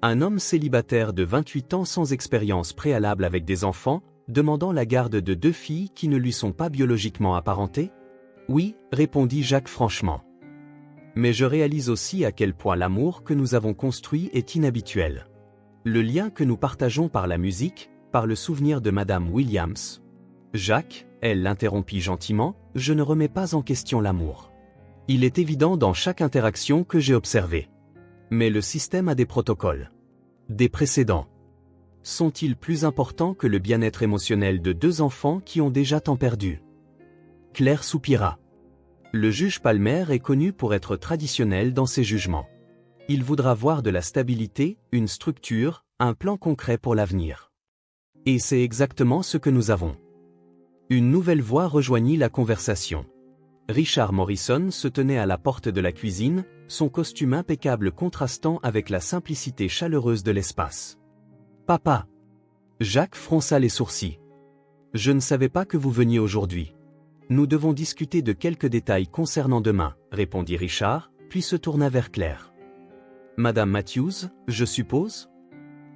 Un homme célibataire de 28 ans sans expérience préalable avec des enfants, demandant la garde de 2 filles qui ne lui sont pas biologiquement apparentées? Oui, répondit Jacques franchement. Mais je réalise aussi à quel point l'amour que nous avons construit est inhabituel. Le lien que nous partageons par la musique, par le souvenir de Madame Williams. Jacques, elle l'interrompit gentiment, je ne remets pas en question l'amour. Il est évident dans chaque interaction que j'ai observé. Mais le système a des protocoles. Des précédents. Sont-ils plus importants que le bien-être émotionnel de 2 enfants qui ont déjà tant perdu? Claire soupira. Le juge Palmer est connu pour être traditionnel dans ses jugements. Il voudra voir de la stabilité, une structure, un plan concret pour l'avenir. Et c'est exactement ce que nous avons. Une nouvelle voix rejoignit la conversation. Richard Morrison se tenait à la porte de la cuisine, son costume impeccable contrastant avec la simplicité chaleureuse de l'espace. « Papa !» Jacques fronça les sourcils. « Je ne savais pas que vous veniez aujourd'hui. Nous devons discuter de quelques détails concernant demain, » répondit Richard, puis se tourna vers Claire. « Madame Matthews, je suppose ?»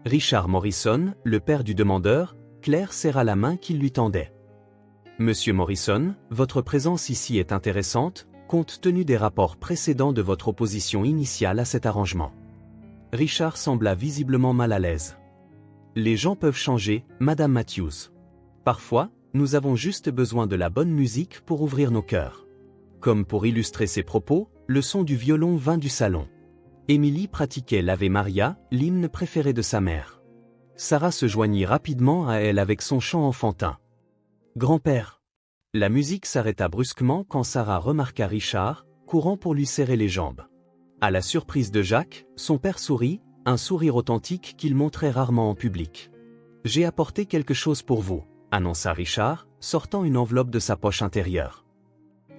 Richard Morrison, le père du demandeur, Claire serra la main qu'il lui tendait. « Monsieur Morrison, votre présence ici est intéressante, compte tenu des rapports précédents de votre opposition initiale à cet arrangement. » Richard sembla visiblement mal à l'aise. « Les gens peuvent changer, Madame Matthews. Parfois, nous avons juste besoin de la bonne musique pour ouvrir nos cœurs. » Comme pour illustrer ses propos, le son du violon vint du salon. Émilie pratiquait l'Ave Maria, l'hymne préféré de sa mère. Sarah se joignit rapidement à elle avec son chant enfantin. « Grand-père !» La musique s'arrêta brusquement quand Sarah remarqua Richard, courant pour lui serrer les jambes. À la surprise de Jacques, son père sourit, un sourire authentique qu'il montrait rarement en public. « J'ai apporté quelque chose pour vous », annonça Richard, sortant une enveloppe de sa poche intérieure.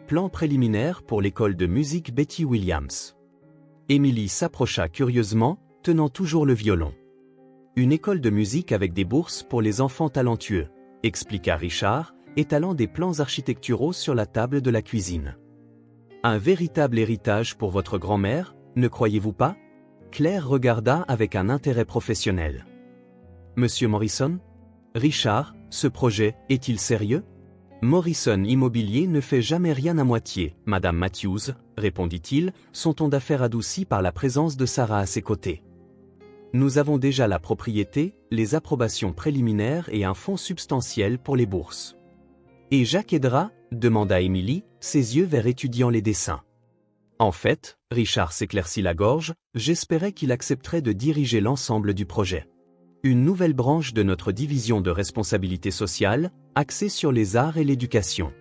Plan préliminaire pour l'école de musique Betty Williams. Émilie s'approcha curieusement, tenant toujours le violon. « Une école de musique avec des bourses pour les enfants talentueux », expliqua Richard, étalant des plans architecturaux sur la table de la cuisine. « Un véritable héritage pour votre grand-mère, ne croyez-vous pas ?» Claire regarda avec un intérêt professionnel. « Monsieur Morrison ? Richard, ce projet, est-il sérieux ? » « Morrison Immobilier ne fait jamais rien à moitié, Madame Matthews, » répondit-il, son ton d'affaires adouci par la présence de Sarah à ses côtés. « Nous avons déjà la propriété, les approbations préliminaires et un fonds substantiel pour les bourses. »« Et Jacques aidera ?» demanda Émilie, ses yeux verts étudiant les dessins. « En fait, Richard s'éclaircit la gorge, j'espérais qu'il accepterait de diriger l'ensemble du projet. Une nouvelle branche de notre division de responsabilité sociale, axée sur les arts et l'éducation. »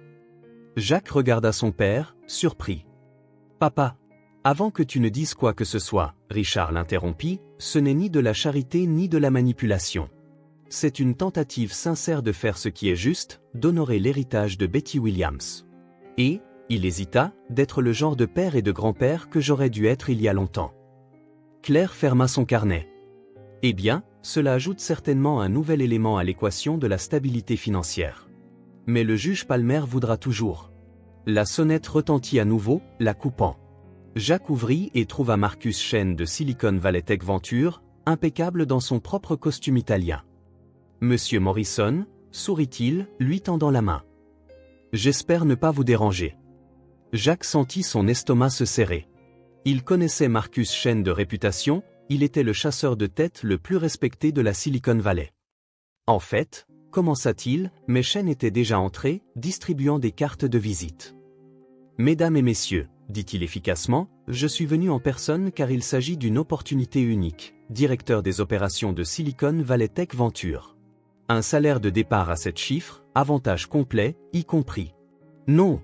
Jacques regarda son père, surpris. « Papa, avant que tu ne dises quoi que ce soit, » Richard l'interrompit, « ce n'est ni de la charité ni de la manipulation. C'est une tentative sincère de faire ce qui est juste, d'honorer l'héritage de Betty Williams. Et, il hésita, d'être le genre de père et de grand-père que j'aurais dû être il y a longtemps. » Claire ferma son carnet. « Eh bien, cela ajoute certainement un nouvel élément à l'équation de la stabilité financière. Mais le juge Palmer voudra toujours. » La sonnette retentit à nouveau, la coupant. Jacques ouvrit et trouva Marcus Chen de Silicon Valley Tech Venture, impeccable dans son propre costume italien. « Monsieur Morrison » sourit-il, lui tendant la main. « J'espère ne pas vous déranger. » Jacques sentit son estomac se serrer. Il connaissait Marcus Chen de réputation, il était le chasseur de tête le plus respecté de la Silicon Valley. En fait, commença-t-il, mais Chen était déjà entré, distribuant des cartes de visite. « Mesdames et messieurs, » dit-il efficacement, « je suis venu en personne car il s'agit d'une opportunité unique, directeur des opérations de Silicon Valley Tech Venture. Un salaire de départ à 7 chiffres, avantages complets, y compris. » « Non !»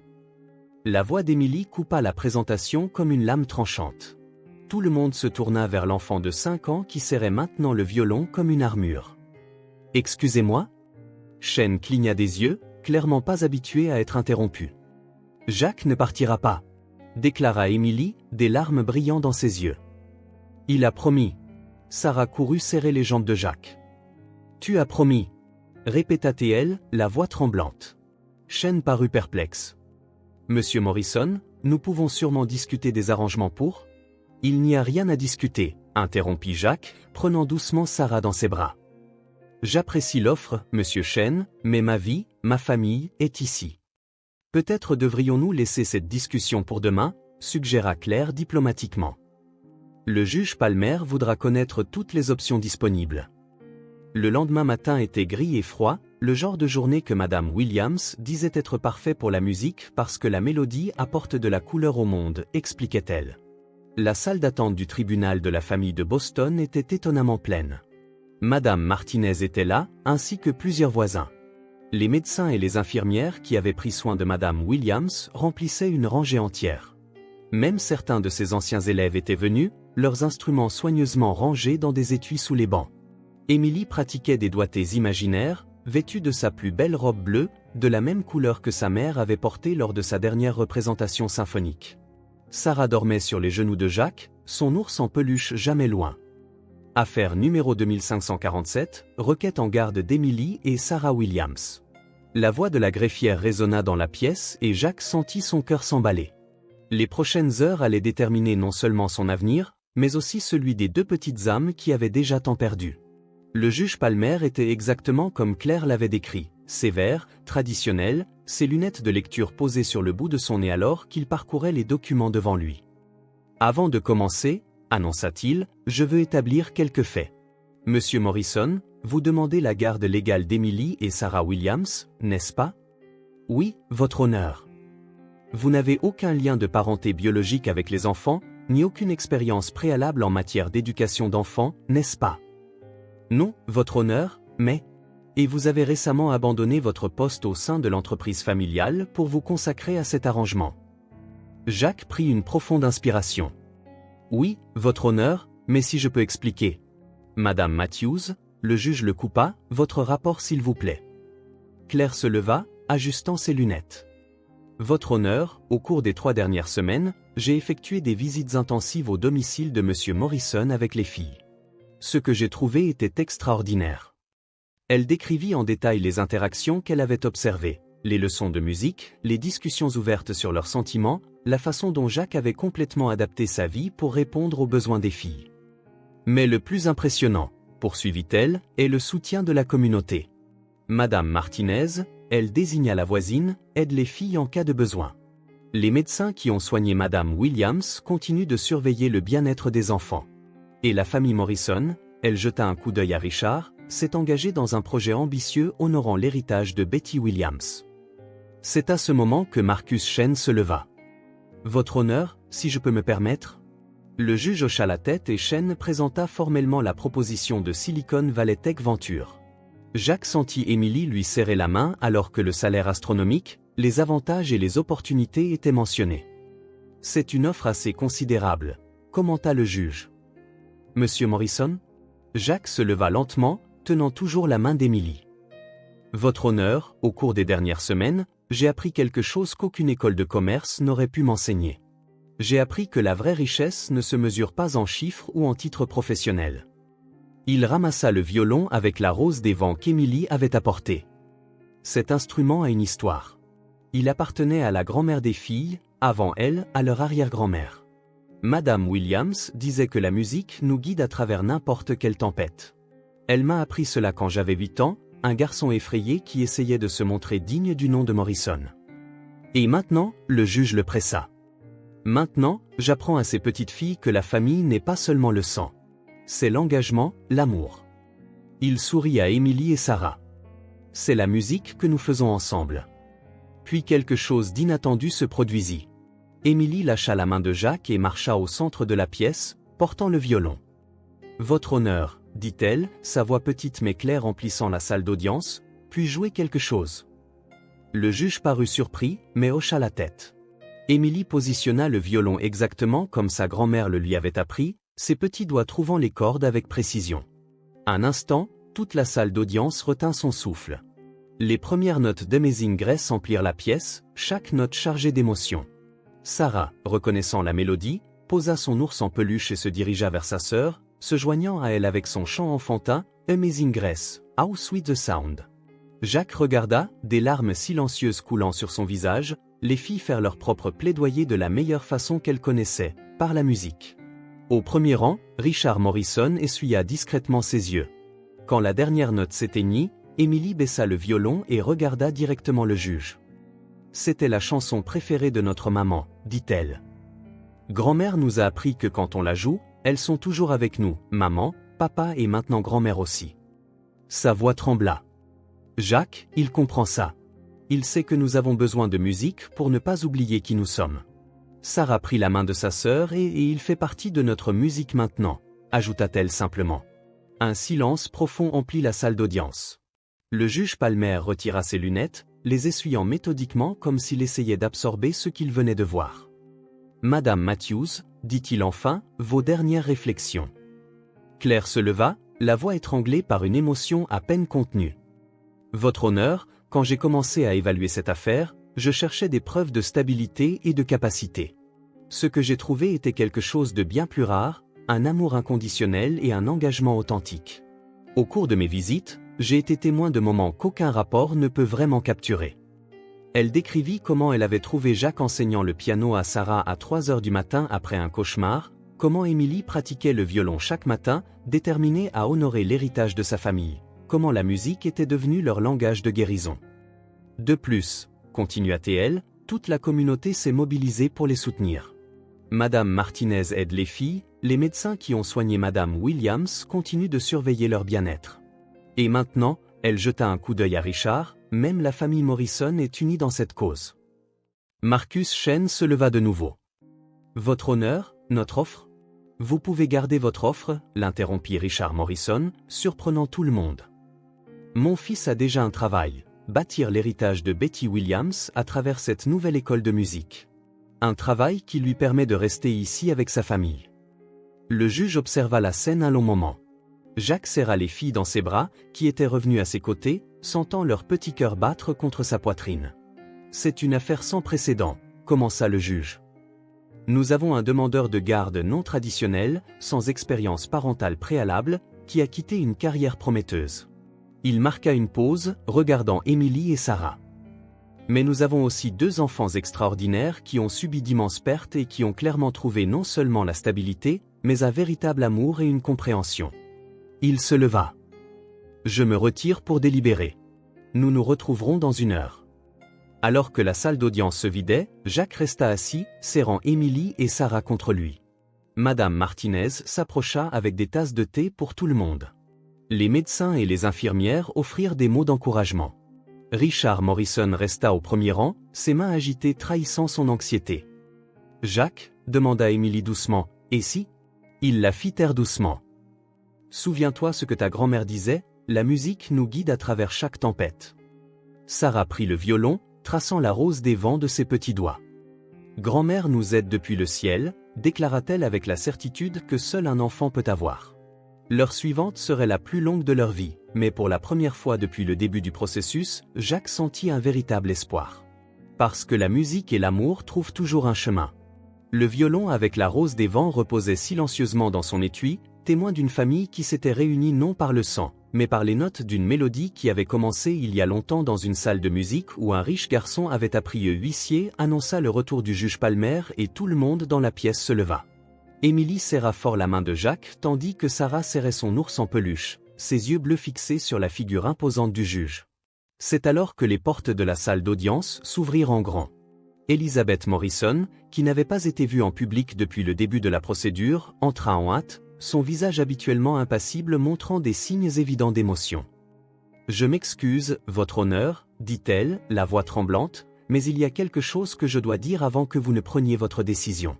La voix d'Émilie coupa la présentation comme une lame tranchante. Tout le monde se tourna vers l'enfant de 5 ans qui serrait maintenant le violon comme une armure. « Excusez-moi » Chen cligna des yeux, clairement pas habitué à être interrompu. « Jacques ne partira pas » déclara Émilie, des larmes brillant dans ses yeux. « Il a promis. » Sarah courut serrer les jambes de Jacques. « Tu as promis » répéta-t-elle, la voix tremblante. Chen parut perplexe. « Monsieur Morrison, nous pouvons sûrement discuter des arrangements pour… » « Il n'y a rien à discuter, » interrompit Jacques, prenant doucement Sarah dans ses bras. « J'apprécie l'offre, Monsieur Chen, mais ma vie, ma famille, est ici. Peut-être devrions-nous laisser cette discussion pour demain, » suggéra Claire diplomatiquement. Le juge Palmer voudra connaître toutes les options disponibles. Le lendemain matin était gris et froid, le genre de journée que Madame Williams disait être parfait pour la musique parce que la mélodie apporte de la couleur au monde, expliquait-elle. La salle d'attente du tribunal de la famille de Boston était étonnamment pleine. Madame Martinez était là, ainsi que plusieurs voisins. Les médecins et les infirmières qui avaient pris soin de Madame Williams remplissaient une rangée entière. Même certains de ses anciens élèves étaient venus, leurs instruments soigneusement rangés dans des étuis sous les bancs. Émilie pratiquait des doigtés imaginaires, vêtue de sa plus belle robe bleue, de la même couleur que sa mère avait portée lors de sa dernière représentation symphonique. Sarah dormait sur les genoux de Jacques, son ours en peluche jamais loin. Affaire numéro 2547, requête en garde d'Émilie et Sarah Williams. La voix de la greffière résonna dans la pièce et Jacques sentit son cœur s'emballer. Les prochaines heures allaient déterminer non seulement son avenir, mais aussi celui des deux petites âmes qui avaient déjà tant perdu. Le juge Palmer était exactement comme Claire l'avait décrit, sévère, traditionnel, ses lunettes de lecture posées sur le bout de son nez alors qu'il parcourait les documents devant lui. « Avant de commencer, annonça-t-il, je veux établir quelques faits. Monsieur Morrison, vous demandez la garde légale d'Émilie et Sarah Williams, n'est-ce pas? Oui, votre honneur. Vous n'avez aucun lien de parenté biologique avec les enfants, ni aucune expérience préalable en matière d'éducation d'enfants, n'est-ce pas? Non, votre honneur, mais... Et vous avez récemment abandonné votre poste au sein de l'entreprise familiale pour vous consacrer à cet arrangement. Jacques prit une profonde inspiration. Oui, votre honneur, mais si je peux expliquer. Madame Matthews, le juge le coupa, votre rapport s'il vous plaît. Claire se leva, ajustant ses lunettes. Votre honneur, au cours des 3 dernières semaines, j'ai effectué des visites intensives au domicile de Monsieur Morrison avec les filles. Ce que j'ai trouvé était extraordinaire. Elle décrivit en détail les interactions qu'elle avait observées, les leçons de musique, les discussions ouvertes sur leurs sentiments, la façon dont Jacques avait complètement adapté sa vie pour répondre aux besoins des filles. Mais le plus impressionnant, poursuivit-elle, est le soutien de la communauté. Madame Martinez, elle désigna la voisine, aide les filles en cas de besoin. Les médecins qui ont soigné Madame Williams continuent de surveiller le bien-être des enfants. Et la famille Morrison, elle jeta un coup d'œil à Richard, s'est engagée dans un projet ambitieux honorant l'héritage de Betty Williams. C'est à ce moment que Marcus Chen se leva. Votre honneur, si je peux me permettre? Le juge hocha la tête et Chen présenta formellement la proposition de Silicon Valley Tech Venture. Jacques sentit Émilie lui serrer la main alors que le salaire astronomique, les avantages et les opportunités étaient mentionnés. C'est une offre assez considérable, commenta le juge. Monsieur Morrison? Jacques se leva lentement, tenant toujours la main d'Émilie. Votre honneur, au cours des dernières semaines, j'ai appris quelque chose qu'aucune école de commerce n'aurait pu m'enseigner. J'ai appris que la vraie richesse ne se mesure pas en chiffres ou en titres professionnels. Il ramassa le violon avec la rose des vents qu'Émilie avait apporté. Cet instrument a une histoire. Il appartenait à la grand-mère des filles, avant elle, à leur arrière-grand-mère. Madame Williams disait que la musique nous guide à travers n'importe quelle tempête. Elle m'a appris cela quand j'avais 8 ans, un garçon effrayé qui essayait de se montrer digne du nom de Morrison. Et maintenant, le juge le pressa. Maintenant, j'apprends à ces petites filles que la famille n'est pas seulement le sang. C'est l'engagement, l'amour. Il sourit à Émilie et Sarah. C'est la musique que nous faisons ensemble. Puis quelque chose d'inattendu se produisit. Émilie lâcha la main de Jacques et marcha au centre de la pièce, portant le violon. Votre honneur, dit-elle, sa voix petite mais claire remplissant la salle d'audience, puis jouer quelque chose. Le juge parut surpris, mais hocha la tête. Émilie positionna le violon exactement comme sa grand-mère le lui avait appris, ses petits doigts trouvant les cordes avec précision. Un instant, toute la salle d'audience retint son souffle. Les premières notes d'Amazing Grace emplirent la pièce, chaque note chargée d'émotion. Sarah, reconnaissant la mélodie, posa son ours en peluche et se dirigea vers sa sœur, se joignant à elle avec son chant enfantin, Amazing Grace, How Sweet the Sound. Jacques regarda, des larmes silencieuses coulant sur son visage, les filles faire leur propre plaidoyer de la meilleure façon qu'elles connaissaient, par la musique. Au premier rang, Richard Morrison essuya discrètement ses yeux. Quand la dernière note s'éteignit, Émilie baissa le violon et regarda directement le juge. C'était la chanson préférée de notre maman, dit-elle. Grand-mère nous a appris que quand on la joue, elles sont toujours avec nous, maman, papa et maintenant grand-mère aussi. Sa voix trembla. Jacques, il comprend ça. Il sait que nous avons besoin de musique pour ne pas oublier qui nous sommes. Sarah prit la main de sa sœur et il fait partie de notre musique maintenant, ajouta-t-elle simplement. Un silence profond emplit la salle d'audience. Le juge Palmer retira ses lunettes, les essuyant méthodiquement comme s'il essayait d'absorber ce qu'il venait de voir. « Madame Matthews, dit-il enfin, vos dernières réflexions. » Claire se leva, la voix étranglée par une émotion à peine contenue. « Votre honneur, quand j'ai commencé à évaluer cette affaire, je cherchais des preuves de stabilité et de capacité. Ce que j'ai trouvé était quelque chose de bien plus rare, un amour inconditionnel et un engagement authentique. Au cours de mes visites, j'ai été témoin de moments qu'aucun rapport ne peut vraiment capturer. » Elle décrivit comment elle avait trouvé Jacques enseignant le piano à Sarah à 3 heures du matin après un cauchemar, comment Emily pratiquait le violon chaque matin, déterminée à honorer l'héritage de sa famille, comment la musique était devenue leur langage de guérison. De plus, continua-t-elle, toute la communauté s'est mobilisée pour les soutenir. Madame Martinez aide les filles, les médecins qui ont soigné Madame Williams continuent de surveiller leur bien-être. Et maintenant, elle jeta un coup d'œil à Richard, même la famille Morrison est unie dans cette cause. Marcus Chen se leva de nouveau. « Votre honneur, notre offre ? » « Vous pouvez garder votre offre, l'interrompit Richard Morrison, surprenant tout le monde. « Mon fils a déjà un travail, bâtir l'héritage de Betty Williams à travers cette nouvelle école de musique. Un travail qui lui permet de rester ici avec sa famille. » Le juge observa la scène un long moment. Jacques serra les filles dans ses bras, qui étaient revenues à ses côtés, sentant leur petit cœur battre contre sa poitrine. « C'est une affaire sans précédent, » commença le juge. « Nous avons un demandeur de garde non traditionnel, sans expérience parentale préalable, qui a quitté une carrière prometteuse. » Il marqua une pause, regardant Emily et Sarah. « Mais nous avons aussi 2 enfants extraordinaires qui ont subi d'immenses pertes et qui ont clairement trouvé non seulement la stabilité, mais un véritable amour et une compréhension. » Il se leva. « Je me retire pour délibérer. Nous nous retrouverons dans 1 heure. » Alors que la salle d'audience se vidait, Jacques resta assis, serrant Emily et Sarah contre lui. Madame Martinez s'approcha avec des tasses de thé pour tout le monde. Les médecins et les infirmières offrirent des mots d'encouragement. Richard Morrison resta au premier rang, ses mains agitées trahissant son anxiété. « Jacques » demanda Emily doucement, « et si ?» Il la fit taire doucement. « Souviens-toi ce que ta grand-mère disait, la musique nous guide à travers chaque tempête. » Sarah prit le violon, traçant la rose des vents de ses petits doigts. « Grand-mère nous aide depuis le ciel », déclara-t-elle avec la certitude que seul un enfant peut avoir. L'heure suivante serait la plus longue de leur vie, mais pour la première fois depuis le début du processus, Jacques sentit un véritable espoir. Parce que la musique et l'amour trouvent toujours un chemin. Le violon avec la rose des vents reposait silencieusement dans son étui, témoin d'une famille qui s'était réunie non par le sang, mais par les notes d'une mélodie qui avait commencé il y a longtemps dans une salle de musique où un riche garçon avait appris huissier, annonça le retour du juge Palmer et tout le monde dans la pièce se leva. Emily serra fort la main de Jacques tandis que Sarah serrait son ours en peluche, ses yeux bleus fixés sur la figure imposante du juge. C'est alors que les portes de la salle d'audience s'ouvrirent en grand. Elizabeth Morrison, qui n'avait pas été vue en public depuis le début de la procédure, entra en hâte, son visage habituellement impassible montrant des signes évidents d'émotion. « Je m'excuse, votre honneur, dit-elle, la voix tremblante, mais il y a quelque chose que je dois dire avant que vous ne preniez votre décision. »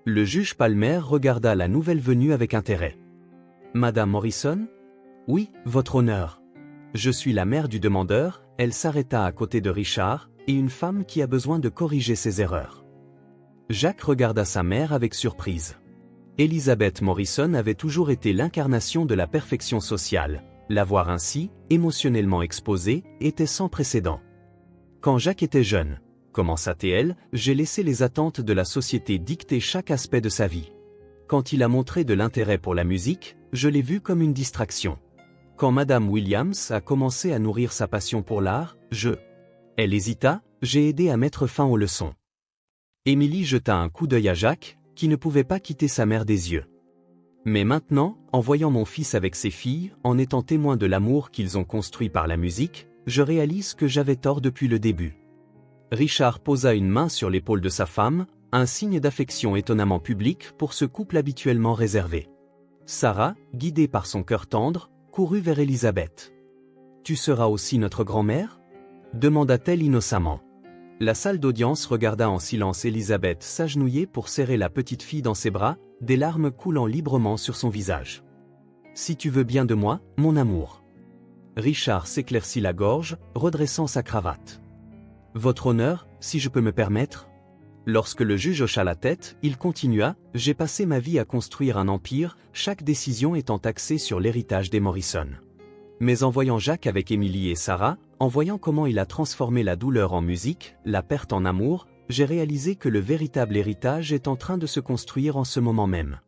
Le juge Palmer regarda la nouvelle venue avec intérêt. « Madame Morrison ? » ?»« Oui, votre honneur. Je suis la mère du demandeur. » Elle s'arrêta à côté de Richard, et une femme qui a besoin de corriger ses erreurs. Jacques regarda sa mère avec surprise. Elizabeth Morrison avait toujours été l'incarnation de la perfection sociale. La voir ainsi, émotionnellement exposée, était sans précédent. Quand Jacques était jeune, commença-t-elle, j'ai laissé les attentes de la société dicter chaque aspect de sa vie. Quand il a montré de l'intérêt pour la musique, je l'ai vu comme une distraction. Quand Madame Williams a commencé à nourrir sa passion pour l'art, Elle hésita, j'ai aidé à mettre fin aux leçons. Emily jeta un coup d'œil à Jacques, qui ne pouvait pas quitter sa mère des yeux. Mais maintenant, en voyant mon fils avec ses filles, en étant témoin de l'amour qu'ils ont construit par la musique, je réalise que j'avais tort depuis le début. Richard posa une main sur l'épaule de sa femme, un signe d'affection étonnamment public pour ce couple habituellement réservé. Sarah, guidée par son cœur tendre, courut vers Elizabeth. « Tu seras aussi notre grand-mère » demanda-t-elle innocemment. La salle d'audience regarda en silence Elizabeth s'agenouiller pour serrer la petite fille dans ses bras, des larmes coulant librement sur son visage. « Si tu veux bien de moi, mon amour. » Richard s'éclaircit la gorge, redressant sa cravate. Votre honneur, si je peux me permettre? Lorsque le juge hocha la tête, il continua, j'ai passé ma vie à construire un empire, chaque décision étant axée sur l'héritage des Morrison. Mais en voyant Jacques avec Émilie et Sarah, en voyant comment il a transformé la douleur en musique, la perte en amour, j'ai réalisé que le véritable héritage est en train de se construire en ce moment même.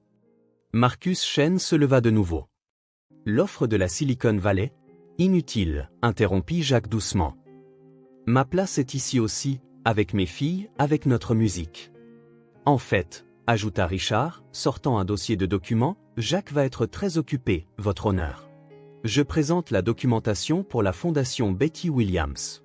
Marcus Chen se leva de nouveau. L'offre de la Silicon Valley? Inutile, interrompit Jacques doucement. Ma place est ici aussi, avec mes filles, avec notre musique. En fait, ajouta Richard, sortant un dossier de documents, Jacques va être très occupé, votre honneur. Je présente la documentation pour la fondation Betty Williams.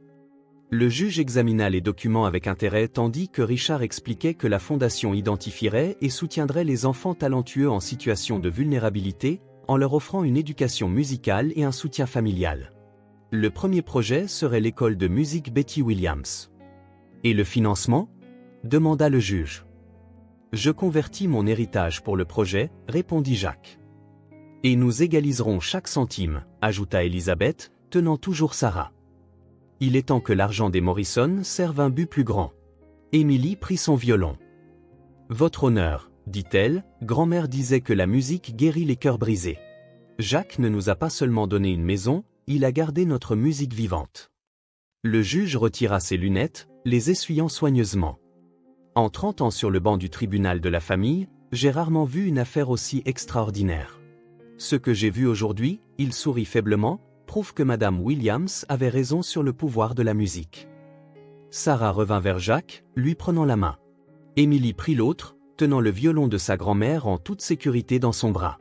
Le juge examina les documents avec intérêt tandis que Richard expliquait que la fondation identifierait et soutiendrait les enfants talentueux en situation de vulnérabilité, en leur offrant une éducation musicale et un soutien familial. Le premier projet serait l'école de musique Betty Williams. Et le financement? Demanda le juge. Je convertis mon héritage pour le projet, répondit Jacques. Et nous égaliserons chaque centime, ajouta Elisabeth, tenant toujours Sarah. Il est temps que l'argent des Morrison serve un but plus grand. Émilie prit son violon. Votre honneur, dit-elle, grand-mère disait que la musique guérit les cœurs brisés. Jacques ne nous a pas seulement donné une maison, il a gardé notre musique vivante. Le juge retira ses lunettes, les essuyant soigneusement. En 30 ans sur le banc du tribunal de la famille, j'ai rarement vu une affaire aussi extraordinaire. Ce que j'ai vu aujourd'hui, il sourit faiblement, prouve que Madame Williams avait raison sur le pouvoir de la musique. Sarah revint vers Jacques, lui prenant la main. Émilie prit l'autre, tenant le violon de sa grand-mère en toute sécurité dans son bras.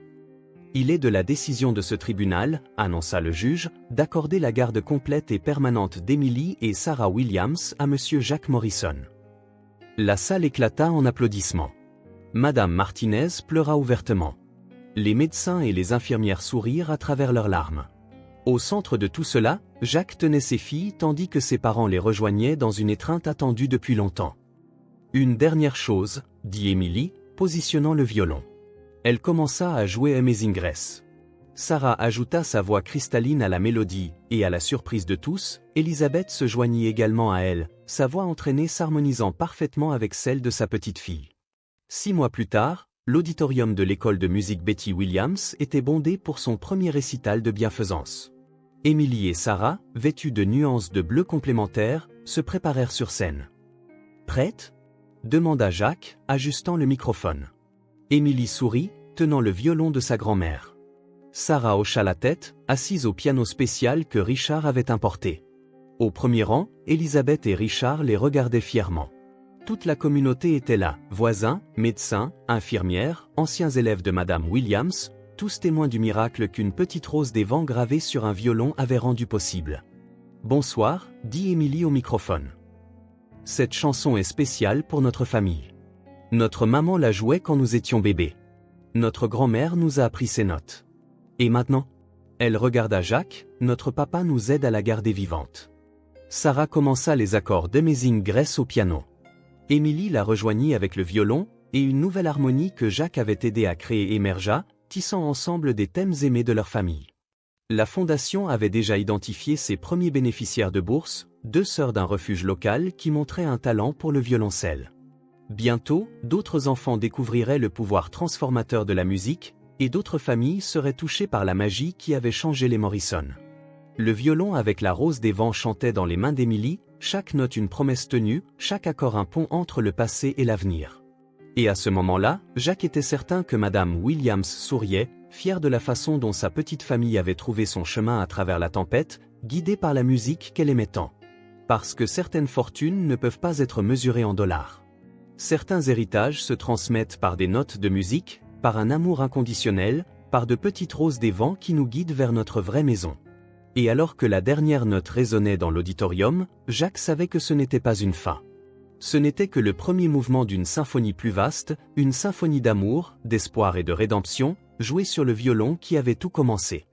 Il est de la décision de ce tribunal, annonça le juge, d'accorder la garde complète et permanente d'Émilie et Sarah Williams à Monsieur Jacques Morrison. La salle éclata en applaudissements. Madame Martinez pleura ouvertement. Les médecins et les infirmières sourirent à travers leurs larmes. Au centre de tout cela, Jacques tenait ses filles tandis que ses parents les rejoignaient dans une étreinte attendue depuis longtemps. Une dernière chose, dit Émilie, positionnant le violon. Elle commença à jouer Amazing Grace. Sarah ajouta sa voix cristalline à la mélodie, et à la surprise de tous, Elisabeth se joignit également à elle, sa voix entraînée s'harmonisant parfaitement avec celle de sa petite fille. 6 mois plus tard, l'auditorium de l'école de musique Betty Williams était bondé pour son premier récital de bienfaisance. Émilie et Sarah, vêtues de nuances de bleu complémentaires, se préparèrent sur scène. « Prête ?» demanda Jacques, ajustant le microphone. Émilie sourit, tenant le violon de sa grand-mère. Sarah hocha la tête, assise au piano spécial que Richard avait importé. Au premier rang, Elisabeth et Richard les regardaient fièrement. Toute la communauté était là, voisins, médecins, infirmières, anciens élèves de Madame Williams, tous témoins du miracle qu'une petite rose des vents gravée sur un violon avait rendu possible. « Bonsoir », dit Émilie au microphone. « Cette chanson est spéciale pour notre famille. Notre maman la jouait quand nous étions bébés. Notre grand-mère nous a appris ses notes. Et maintenant ?» Elle regarda Jacques, « Notre papa nous aide à la garder vivante. » Sarah commença les accords d'Amazing Grace au piano. Émilie la rejoignit avec le violon, et une nouvelle harmonie que Jacques avait aidé à créer émergea, tissant ensemble des thèmes aimés de leur famille. La fondation avait déjà identifié ses premiers bénéficiaires de bourse, 2 sœurs d'un refuge local qui montraient un talent pour le violoncelle. Bientôt, d'autres enfants découvriraient le pouvoir transformateur de la musique, et d'autres familles seraient touchées par la magie qui avait changé les Morrison. Le violon avec la rose des vents chantait dans les mains d'Émilie, chaque note une promesse tenue, chaque accord un pont entre le passé et l'avenir. Et à ce moment-là, Jacques était certain que Madame Williams souriait, fière de la façon dont sa petite famille avait trouvé son chemin à travers la tempête, guidée par la musique qu'elle aimait tant. Parce que certaines fortunes ne peuvent pas être mesurées en dollars. Certains héritages se transmettent par des notes de musique, par un amour inconditionnel, par de petites roses des vents qui nous guident vers notre vraie maison. Et alors que la dernière note résonnait dans l'auditorium, Jacques savait que ce n'était pas une fin. Ce n'était que le premier mouvement d'une symphonie plus vaste, une symphonie d'amour, d'espoir et de rédemption, jouée sur le violon qui avait tout commencé.